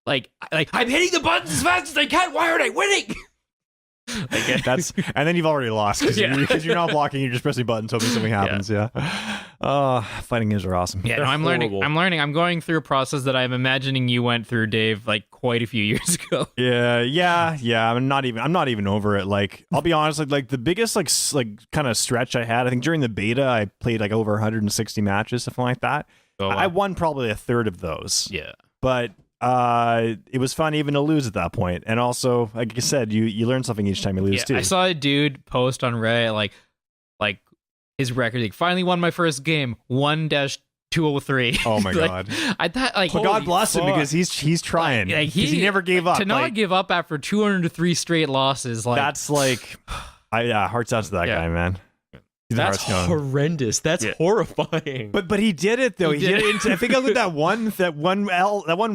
Like I'm hitting the buttons as fast as I can. Why aren't I winning? And then you've already lost because you're not blocking. You're just pressing buttons, hoping something happens. Yeah. Fighting games are awesome. Yeah, no, I'm learning. I'm going through a process that I'm imagining you went through, Dave, like quite a few years ago. Yeah. I'm not even over it. Like, I'll be honest. Like the biggest like kind of stretch I had, I think during the beta, I played like over 160 matches, something like that. Oh, wow. I won probably a third of those. Yeah, but it was fun even to lose at that point. And also, like I said, you learn something each time you lose too. I saw a dude post on Reddit like his record, like, finally won my first game, 1-203. Oh my god. I thought like, well, God bless him because he's trying. Like, he never gave up. To not give up after 203 straight losses, like that's like hearts out to that guy, man. That's horrendous. That's horrifying. But he did it though. He did it. I think I looked at that one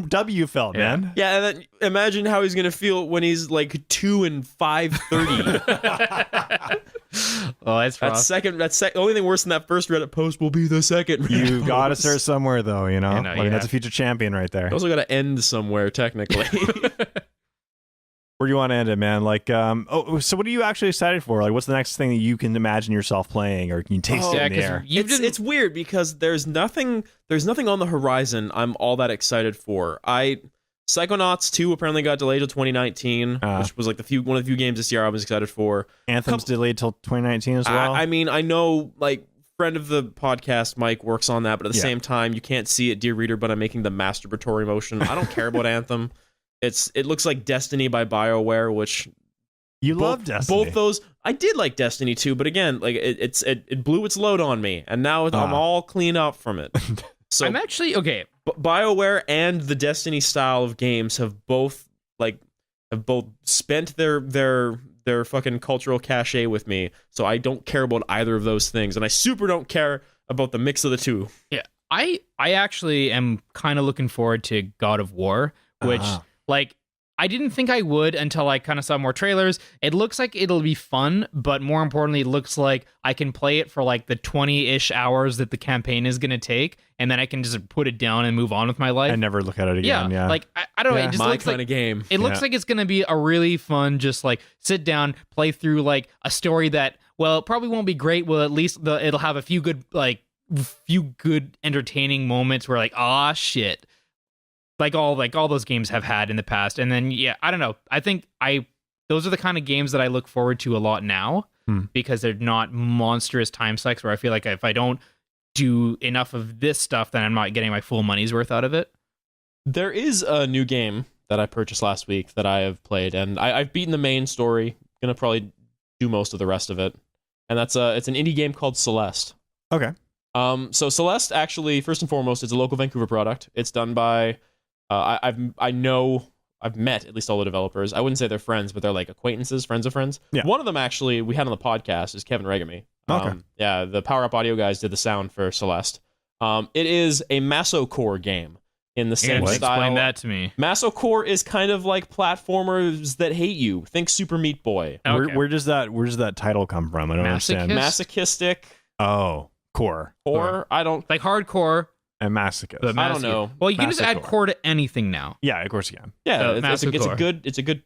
W felt, man. Yeah, and then imagine how he's gonna feel when he's like 2 and 530. Oh, that's rough. The only thing worse than that first Reddit post will be the second. You got to start somewhere, though. You know, that's a future champion right there. You also got to end somewhere, technically. Where do you want to end it, man? Like, so what are you actually excited for? Like, what's the next thing that you can imagine yourself playing, or can you taste it in the air? It's weird because there's nothing on the horizon I'm all that excited for. Psychonauts 2 apparently got delayed to 2019, which was like one of the few games this year I was excited for. Anthem's delayed till 2019 as well. I mean, I know, like, friend of the podcast, Mike, works on that, but at the same time, you can't see it, dear reader, but I'm making the masturbatory motion. I don't care about Anthem. It looks like Destiny by BioWare, which love Destiny. Both those, I did like Destiny 2, but again, like it blew its load on me, and now I'm all clean up from it. So I'm actually okay. BioWare and the Destiny style of games have both spent their fucking cultural cachet with me, so I don't care about either of those things, and I super don't care about the mix of the two. Yeah, I actually am kind of looking forward to God of War, which like I didn't think I would until I kind of saw more trailers. It looks like it'll be fun, but more importantly, it looks like I can play it for like the 20-ish hours that the campaign is going to take, and then I can just put it down and move on with my life. And never look at it again. Yeah. Like, I don't know. It just my looks kind like of game. It looks like it's going to be a really fun, just like sit down, play through like a story that, well, it probably won't be great. Well, at least it'll have a few good entertaining moments where like, ah, shit. Like all those games have had in the past. And then, I don't know. I think those are the kind of games that I look forward to a lot now because they're not monstrous time sucks where I feel like if I don't do enough of this stuff that I'm not getting my full money's worth out of it. There is a new game that I purchased last week that I have played, and I've beaten the main story. Gonna probably do most of the rest of it, and it's an indie game called Celeste. Okay. So Celeste, actually, first and foremost, it's a local Vancouver product. It's done by, I've met at least all the developers. I wouldn't say they're friends, but they're like acquaintances, friends of friends. Yeah. One of them actually we had on the podcast is Kevin Regami. Okay. Yeah, the Power Up Audio guys did the sound for Celeste. It is a Masocore game in the same style. Explain that to me. Masocore is kind of like platformers that hate you. Think Super Meat Boy. Okay. Where does that title come from? I don't understand. Masochistic Oh, core I don't. Like hardcore. and masochist. The I don't know. Well, you can just add Masocore. core to anything now. Yeah, of course you can. Yeah, it's a Masocore. good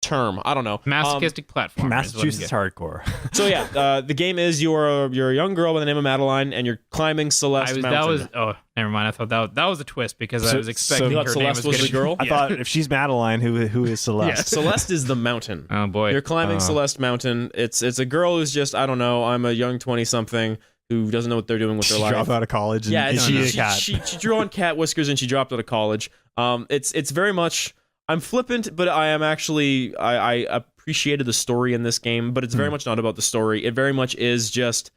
term. I don't know. Masochistic platform. Massachusetts hardcore. So yeah, the game is you're a young girl by the name of Madeline, and you're climbing Celeste Mountain. Never mind. I thought that was a twist because I was expecting you her thought name Celeste was was the girl? I thought if she's Madeline, who is Celeste? Celeste is the mountain. Oh boy. You're climbing Celeste Mountain. It's a girl who's just, I don't know, I'm a young 20-something who doesn't know what they're doing with their She life. dropped out of college. Yeah, and she's a cat. she drew on cat whiskers and she dropped out of college. It's very much, I'm flippant, but I am actually, I appreciated the story in this game, but it's very much not about the story. It very much is just,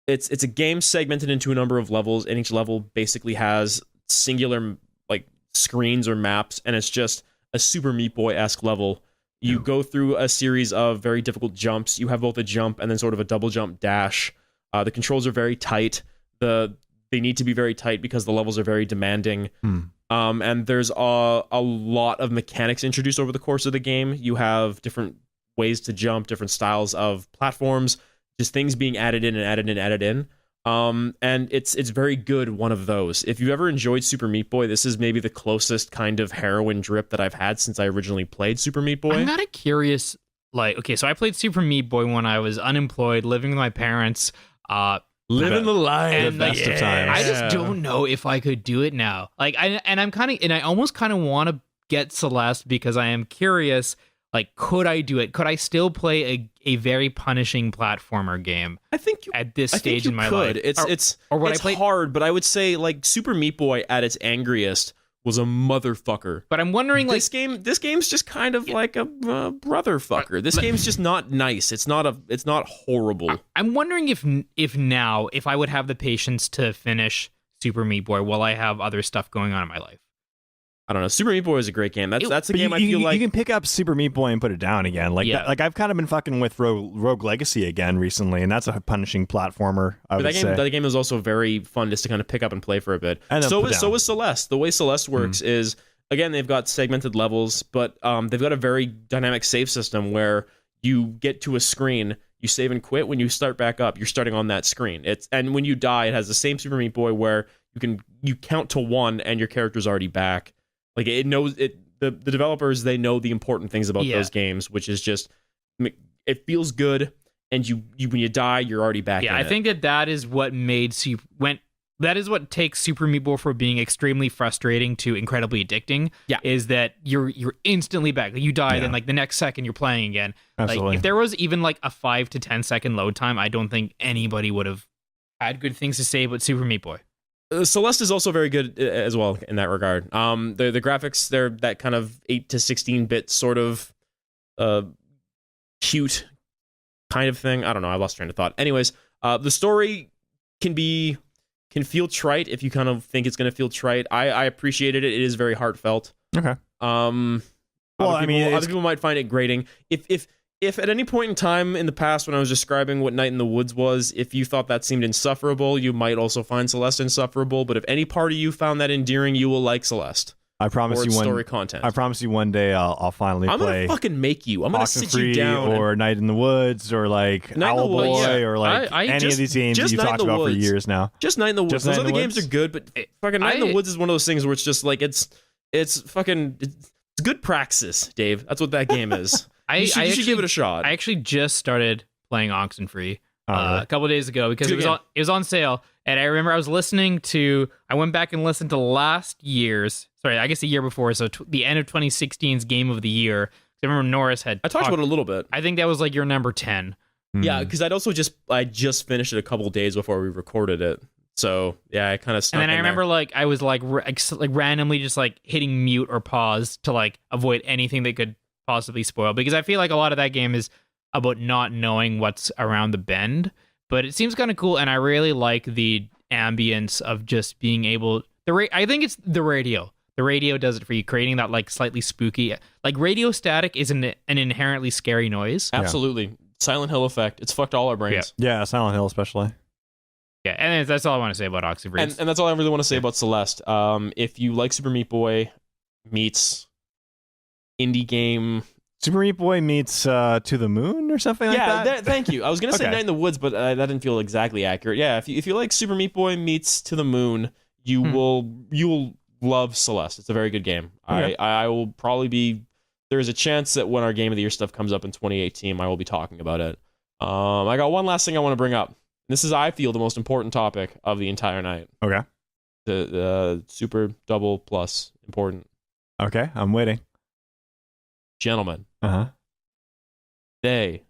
it's a game segmented into a number of levels, and each level basically has singular like screens or maps, and it's just a Super Meat Boy-esque level. You go through a series of very difficult jumps. You have both a jump and then sort of a double jump dash. The controls are very tight. They need to be very tight because the levels are very demanding. And there's a lot of mechanics introduced over the course of the game. You have different ways to jump, different styles of platforms, just things being added in and added in and added in. And it's very good, one of those. If you've ever enjoyed Super Meat Boy, this is maybe the closest kind of heroin drip that I've had since I originally played Super Meat Boy. I'm kind of curious. Like, okay, so I played Super Meat Boy when I was unemployed, living with my parents. Living the life. And the best of times. I just don't know if I could do it now. Like, I almost kind of want to get Celeste because I am curious. Like, could I do it? Could I still play a very punishing platformer game? I think you at this I think stage you in my could. life. It's what it's I played. hard, but I would say like Super Meat Boy at its angriest was a motherfucker. But I'm wondering, like, this game's just kind of like a brother fucker. This game's just not nice. It's not horrible. I'm wondering if now I would have the patience to finish Super Meat Boy while I have other stuff going on in my life. I don't know. Super Meat Boy is a great game. That's a But game I feel like you can pick up Super Meat Boy and put it down again. Like Yeah. like I've kind of been fucking with Rogue Legacy again recently, and that's a punishing platformer. I would say. that game is also very fun just to kind of pick up and play for a bit. And then So put is Celeste. The way Celeste works is, again, they've got segmented levels, but they've got a very dynamic save system where you get to a screen, you save and quit. When you start back up, you're starting on that screen. And when you die, it has the same Super Meat Boy where you count to 1 and your character's already back. Like it knows it. The developers, they know the important things about those games, which is just it feels good, and you when you die, you're already back. Yeah, in I think that is what made that is what takes Super Meat Boy from being extremely frustrating to incredibly addicting. Yeah. Is that you're instantly back. Like, you die, then like the next second you're playing again. Absolutely. Like, if there was even like a 5 to 10 second load time, I don't think anybody would have had good things to say about Super Meat Boy. Celeste is also very good as well in that regard. The graphics, they're that kind of 8 to 16-bit sort of cute kind of thing. I don't know. I lost train of thought. Anyways, the story can feel trite if you kind of think it's going to feel trite. I appreciated it. It is very heartfelt. Okay. Well, other people might find it grating. If at any point in time in the past when I was describing what Night in the Woods was, if you thought that seemed insufferable, you might also find Celeste insufferable. But if any part of you found that endearing, you will like Celeste. I promise or you story content. I promise you one day I'll finally I'm play. gonna fucking make you. I'm gonna sit Oxenfree you down. or Night in the Woods or like Night in the Owlboy Woods, yeah. or like I any just- of these games that just you've Night in talked the about for Woods. years now. Just Night in the Woods. Just Those Night in other the games Woods? are good, but fucking Night in the Woods is one of those things where it's just like it's good praxis, Dave. That's what that game is. You should give it a shot. I actually just started playing Oxenfree Really? a couple of days ago because Good game. it was on sale, and I remember I went back and listened to the year before, so the end of 2016's Game of the Year. I remember Norris had I talked about it a little bit. I think that was like your number 10. Yeah, because I just finished it a couple days before we recorded it. So yeah, I kind of stuck. And then I in remember there. like I was like randomly just like hitting mute or pause to like avoid anything that could possibly spoil, because I feel like a lot of that game is about not knowing what's around the bend. But it seems kind of cool, and I really like the ambience of just being able. I think it's the radio. The radio does it for you, creating that like slightly spooky, like radio static is an inherently scary noise. Absolutely. Silent Hill effect. It's fucked all our brains. Yeah, Silent Hill especially. Yeah, and that's all I want to say about Oxybreeds. And that's all I really want to say about Celeste. If you like Super Meat Boy meets indie game. Super Meat Boy meets To the Moon or something like that? Thank you. I was going to say Okay. Night in the Woods, but that didn't feel exactly accurate. Yeah, if you like Super Meat Boy meets To the Moon, you will love Celeste. It's a very good game. Okay. I will probably be... There's a chance that when our Game of the Year stuff comes up in 2018, I will be talking about it. I got one last thing I want to bring up. This is, I feel, the most important topic of the entire night. Okay. The super double plus important. Okay, I'm waiting. Gentlemen, Uh-huh. they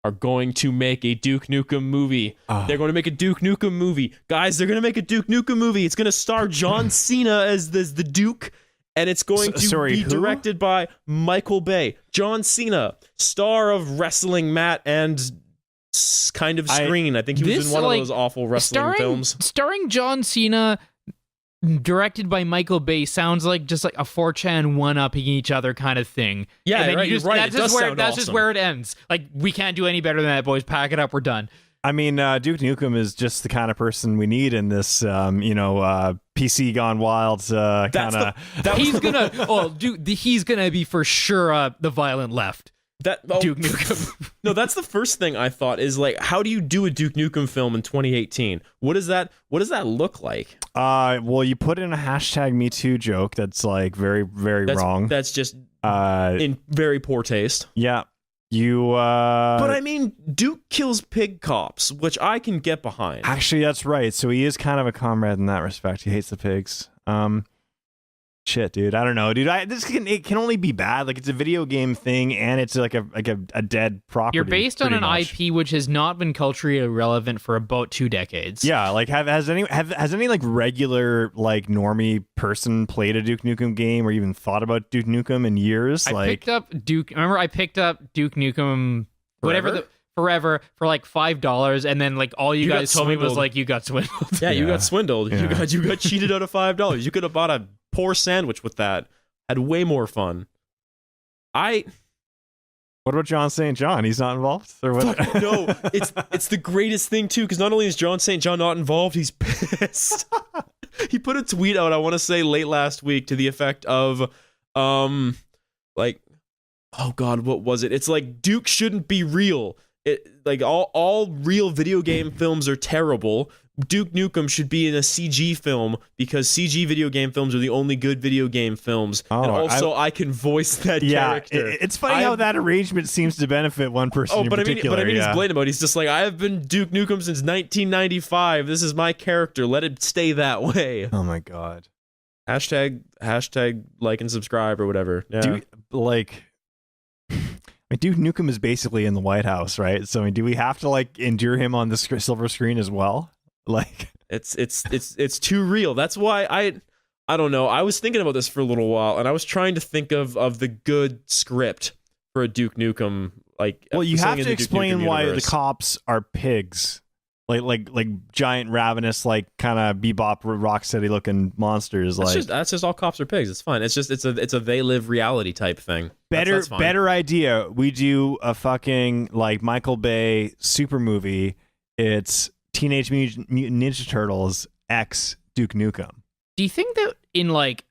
are going to make a Duke Nukem movie. They're going to make a Duke Nukem movie. Guys, they're going to make a Duke Nukem movie. It's going to star John Cena as the Duke, and it's going to be who? directed by Michael Bay. John Cena, star of Wrestling Mat and kind of Screen. I think he was in one of those awful wrestling films. Starring John Cena, directed by Michael Bay, sounds like just like a 4chan one-upping each other kind of thing. Yeah, and then right, you just, you're right. That's, It does just where, sound that's just awesome. where it ends. Like, we can't do any better than that, boys. Pack it up. We're done. I mean, Duke Nukem is just the kind of person we need in this, PC gone wild kind of. He's gonna, he's gonna be for sure the violent left. Duke Nukem. No, that's the first thing I thought is like, how do you do a Duke Nukem film in 2018? What does that look like? Well, you put in a hashtag #MeToo joke that's like very, very wrong. That's just Uh, in very poor taste. yeah, you. But I mean, Duke kills pig cops, which I can get behind. Actually, that's right. So he is kind of a comrade in that respect. He hates the pigs. Shit, dude. I don't know, dude. It can only be bad. Like, it's a video game thing, and it's like a dead property. You're based on pretty an much. IP which has not been culturally relevant for about 2 decades. Yeah, like has any like regular like normie person played a Duke Nukem game or even thought about Duke Nukem in years? I picked up Duke Nukem, Forever for like $5, and then like all you got guys told me was swindled. like, you got swindled. Yeah, you Yeah. got swindled. Yeah. You got cheated out of $5. You could have bought a poor sandwich with that. Had way more fun. What about John St. John? He's not involved, or what? Fuck, no, it's the greatest thing too, because not only is John St. John not involved, he's pissed. He put a tweet out, I want to say late last week, to the effect of, like, oh god, what was it? It's like, Duke shouldn't be real. Like all real video game films are terrible. Duke Nukem should be in a CG film because CG video game films are the only good video game films. Oh, and also, I can voice that Yeah, character. it's funny how that arrangement seems to benefit one person in but particular. I mean, yeah. he's blatant about it. He's just like, I have been Duke Nukem since 1995. This is my character. Let it stay that way. Oh my god. Hashtag like and subscribe or whatever. Yeah. Duke Nukem is basically in the White House, right? So, I mean, do we have to like endure him on the silver screen as well? Like, it's too real. That's why I don't know. I was thinking about this for a little while, and I was trying to think of the good script for a Duke Nukem. Like, well, you something have in to the Duke explain Nukem why the universe. cops are pigs, like giant ravenous, like kind of Bebop Rocksteady looking monsters. That's just all cops are pigs. It's fine. It's a they live reality type thing. That's fine. Better idea. We do a fucking like Michael Bay super movie. It's Teenage Mutant Ninja Turtles X Duke Nukem. Do you think that in like,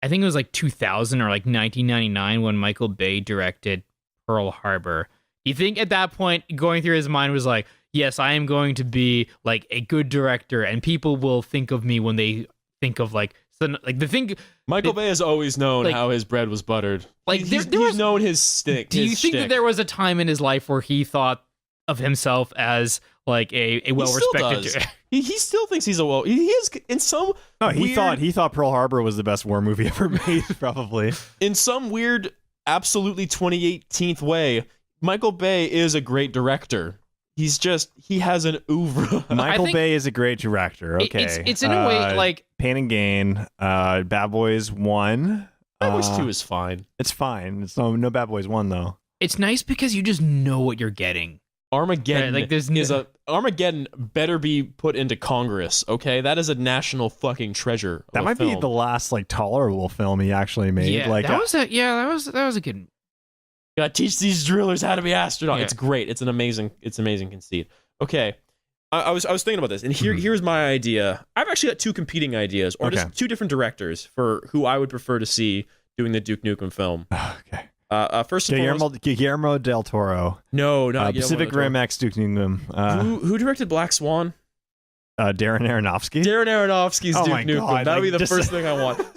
I think it was like 2000 or like 1999 when Michael Bay directed Pearl Harbor, do you think at that point going through his mind was like, yes, I am going to be like a good director and people will think of me when they think of like, so like the thing. Michael Bay has always known like- how his bread was buttered. Like, he's there was- known his stick. Do you think that there was a time in his life where he thought of himself as like a well-respected? He still thinks he's he is in some. No, he weird, thought Pearl Harbor was the best war movie ever made. Probably. in some weird, absolutely 2018th way. Michael Bay is a great director. He has an oeuvre. Michael Bay is a great director. Okay, it's in a way like Pain and Gain, Bad Boys 1. Bad Boys 2 is fine. It's fine. It's no Bad Boys 1 though. It's nice because you just know what you're getting. Armageddon Right, Armageddon better be put into Congress, okay? That is a national fucking treasure. That might be the last like tolerable film he actually made. Yeah, like that was a good. Gotta teach these drillers how to be astronauts. Yeah. It's great. It's amazing conceit. Okay. I was thinking about this, and here's my idea. I've actually got two competing ideas, or just two different directors for who I would prefer to see doing the Duke Nukem film. Okay. First and foremost, Guillermo del Toro. No, not Pacific Rim X Duke Nukem. Who directed Black Swan? Darren Aronofsky. Darren Aronofsky's Oh Duke my Nukem. God, That would be the just- first thing I want.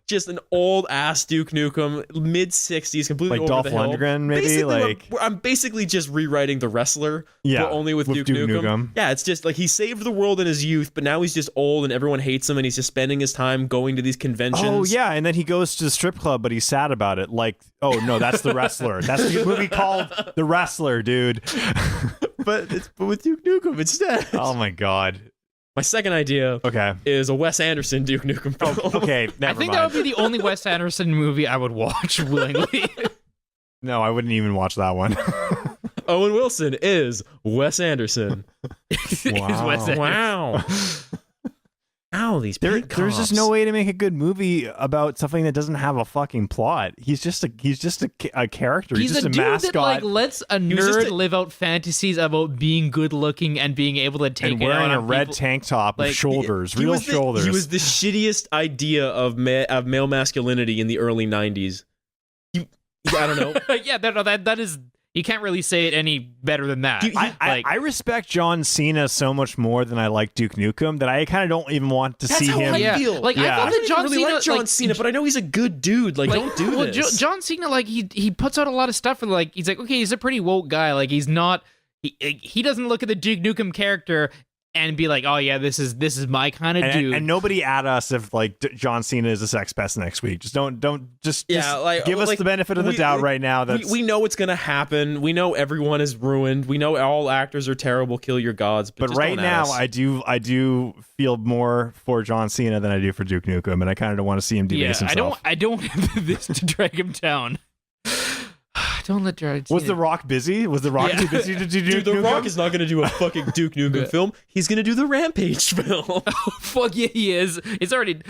Just an old ass Duke Nukem, mid 60s, completely Like over Dolph the hill. Lundgren, maybe? Basically, Like- I'm basically just rewriting The Wrestler, Yeah, but only with Duke Duke Nukem. Nukem. Yeah, it's just like he saved the world in his youth, but now he's just old and everyone hates him, and he's just spending his time going to these conventions. Oh yeah, and then he goes to the strip club, but he's sad about it. Like, oh no, that's The Wrestler. That's the movie called The Wrestler, dude. but with Duke Nukem instead. Oh my god. My second idea Okay. is a Wes Anderson Duke Nukem film. Okay. I Never think mind. that would be the only Wes Anderson movie I would watch willingly. No, I wouldn't even watch that one. Owen Wilson is Wes Anderson. Is Wes Anderson. Wow. Ow, these There's cops. just no way to make a good movie about something that doesn't have a fucking plot. He's just a character. He's just a a dude mascot that like lets a was just nerd a- live out fantasies about being good looking and being able to take and it wearing out a on red people. tank top with like, shoulders, He real was the- shoulders. He was the shittiest idea of male masculinity in the early 90s. I don't know. Yeah, that is. You can't really say it any better than that. I respect John Cena so much more than I like Duke Nukem that I kind of don't even want to That's see how him. I yeah, feel. like Yeah. I I thought don't that even John really Cena, like John like, Cena, but I know he's a good dude. Like, don't do this. John Cena, like he puts out a lot of stuff, and like he's like, okay, he's a pretty woke guy. Like he's not. He doesn't look at the Duke Nukem character and be like, oh yeah, this is my kind of dude. And nobody at us if like John Cena is a sex pest next week. Just don't just give us the benefit of the doubt right now. We know what's gonna happen. We know everyone is ruined. We know all actors are terrible. Kill your gods. But just right don't now, ask. I do feel more for John Cena than I do for Duke Nukem, and I kind of don't want to see him debase himself. I don't want this to drag him down. Don't let John Cena. Was The Rock busy? Was The Rock too busy to do Dude, The Nukem? Rock is not going to do a fucking Duke Nukem film. He's going to do the Rampage film. Fuck yeah, he is. It's already.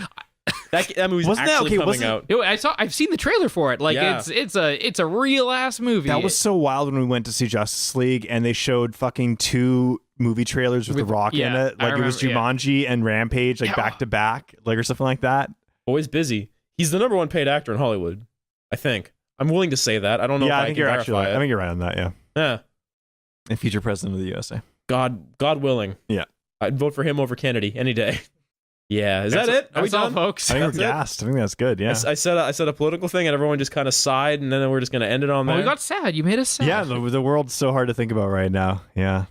That movie's Wasn't that- actually okay, coming wasn't- out. Yo, I've seen the trailer for it. Like Yeah. it's a real ass movie. That was so wild when we went to see Justice League and they showed fucking two movie trailers with The Rock in yeah, it. Like I it was remember, Jumanji and Rampage, like back to back, like or something like that. Always busy. He's the number one paid actor in Hollywood, I think. I'm willing to say that. I don't know Yeah, if I think can you're actually verify right. I think you're right on that. Yeah, Yeah. and future president of the USA. God willing. Yeah. I'd vote for him over Kennedy any day. Yeah, is that it? Are we That's all, done? folks. I think we're That's it? gassed. I think that's good. Yeah, I said a political thing and everyone just kind of sighed, and then we're just going to end it on Oh, there. we got sad. You made us sad. yeah. The world's so hard to think about right now. Yeah,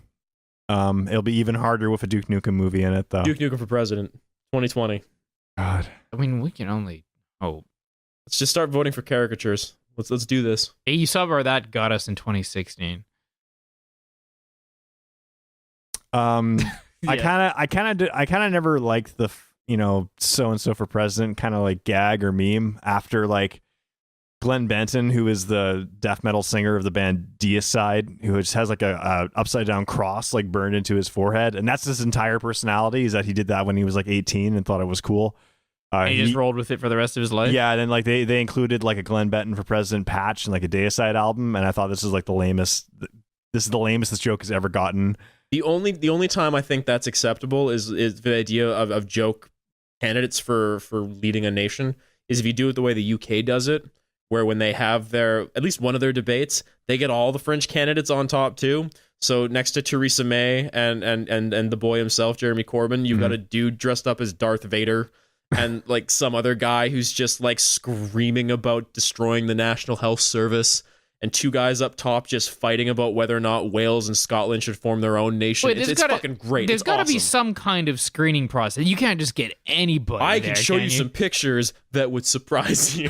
it'll be even harder with a Duke Nukem movie in it, though. Duke Nukem for president, 2020. God, I mean, we can only hope. Let's just start voting for caricatures. Let's do this. Hey, you saw where that got us in 2016. I kind of never liked the so and so for president kind of like gag or meme after like Glenn Benton, who is the death metal singer of the band Deicide, who just has like a upside down cross like burned into his forehead, and that's his entire personality. Is that he did that when he was like 18 and thought it was cool. And he just rolled with it for the rest of his life. Yeah, and then like they included like a Glenn Benton for president patch and like a Deicide album, and I thought this is like the lamest. This is the lamest this joke has ever gotten. The only time I think that's acceptable is the idea of joke candidates for leading a nation is if you do it the way the UK does it, where when they have at least one of their debates, they get all the French candidates on top too. So next to Theresa May and the boy himself, Jeremy Corbyn, you've got a dude dressed up as Darth Vader and like some other guy who's just like screaming about destroying the National Health Service. And two guys up top just fighting about whether or not Wales and Scotland should form their own nation. Wait, It's fucking great. There's got to be awesome. some kind of screening process. You can't just get anybody. I there, can show you some pictures that would surprise you.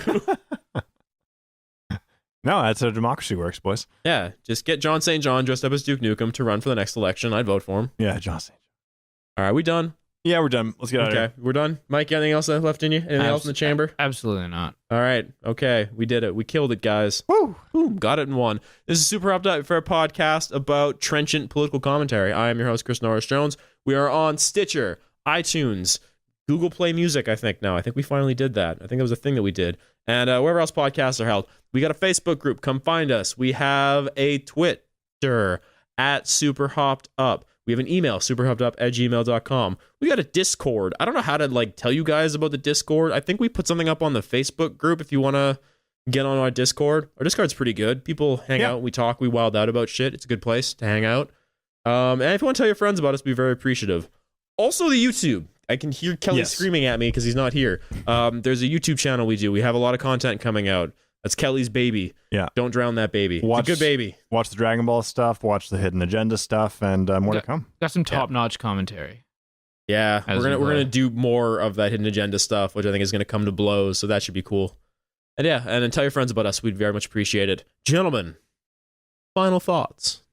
No, that's how democracy works, boys. Yeah, just get John St. John dressed up as Duke Nukem to run for the next election. I'd vote for him. Yeah, Johnson. All right, we done? Yeah, we're done. Let's get out of here. Okay, we're done. Mike, anything else left in you? Anything else in the chamber? Absolutely not. All right. Okay. We did it. We killed it, guys. Woo! Boom. Got it in one. This is Super Hopped Up for a podcast about trenchant political commentary. I am your host, Chris Norris-Jones. We are on Stitcher, iTunes, Google Play Music, I think now. I think we finally did that. I think it was a thing that we did. And wherever else podcasts are held. We got a Facebook group. Come find us. We have a Twitter at Super Hopped Up. We have an email, superhoppedup@gmail.com. We got a Discord. I don't know how to tell you guys about the Discord. I think we put something up on the Facebook group if you want to get on our Discord. Our Discord's pretty good. People hang out, we talk, we wild out about shit. It's a good place to hang out. And if you want to tell your friends about us, be very appreciative. Also the YouTube. I can hear Kelly screaming at me because he's not here. There's a YouTube channel we do. We have a lot of content coming out. That's Kelly's baby. Yeah. Don't drown that baby. It's a good baby. Watch the Dragon Ball stuff, watch the Hidden Agenda stuff, and more to come. Got some top-notch commentary. Yeah, we're gonna do more of that Hidden Agenda stuff, which I think is gonna come to blows, so that should be cool. And yeah, and then tell your friends about us. We'd very much appreciate it. Gentlemen, final thoughts.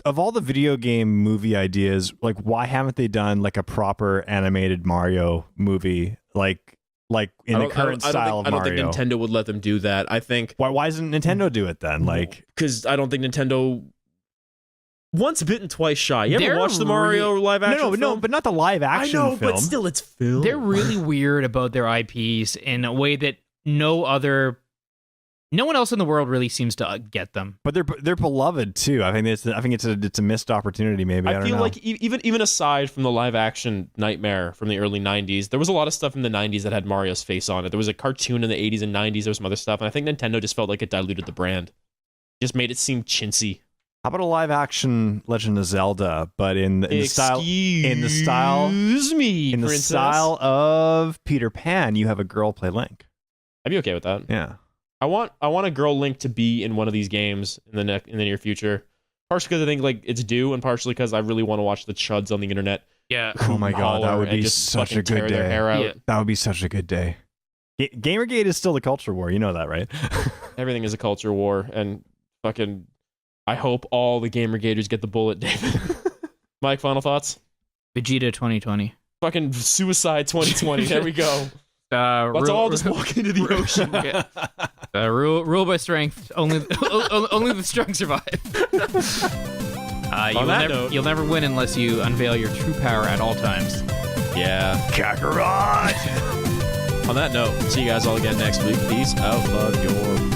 Of all the video game movie ideas, why haven't they done a proper animated Mario movie, in the current style of Mario? I don't think Nintendo would let them do that. I think why doesn't Nintendo do it then? Because I don't think Nintendo. Once bitten, twice shy. You ever watch the Mario live action? No, but not the live action. I know, film. but still, it's film. They're really weird about their IPs in a way that no one else in the world really seems to get them. But they're beloved too. I think it's a missed opportunity. Maybe I feel don't know. like even aside from the live action Nightmare from the early 90s, there was a lot of stuff in the 90s that had Mario's face on it. There was a cartoon in the 80s and 90s. There was some other stuff, and I think Nintendo just felt like it diluted the brand, just made it seem chintzy. How about a live action Legend of Zelda, but in the style of Peter Pan? You have a girl play Link. I'd be okay with that. Yeah. I want a girl Link to be in one of these games in the near future. Partially because I think it's due, and partially because I really want to watch the chuds on the internet. Yeah. Oh my god, that would be such a good day. Yeah. That would be such a good day. Gamergate is still the culture war. You know that, right? Everything is a culture war, and fucking. I hope all the Gamergaters get the bullet, David. Mike, final thoughts? Vegeta 2020. Fucking Suicide 2020. There we go. Let's all just walk into the ocean. Rule by strength. Only the strong survive. You'll never win unless you unveil your true power at all times. Yeah. Kakarot! On that note, see you guys all again next week. Peace out. Love your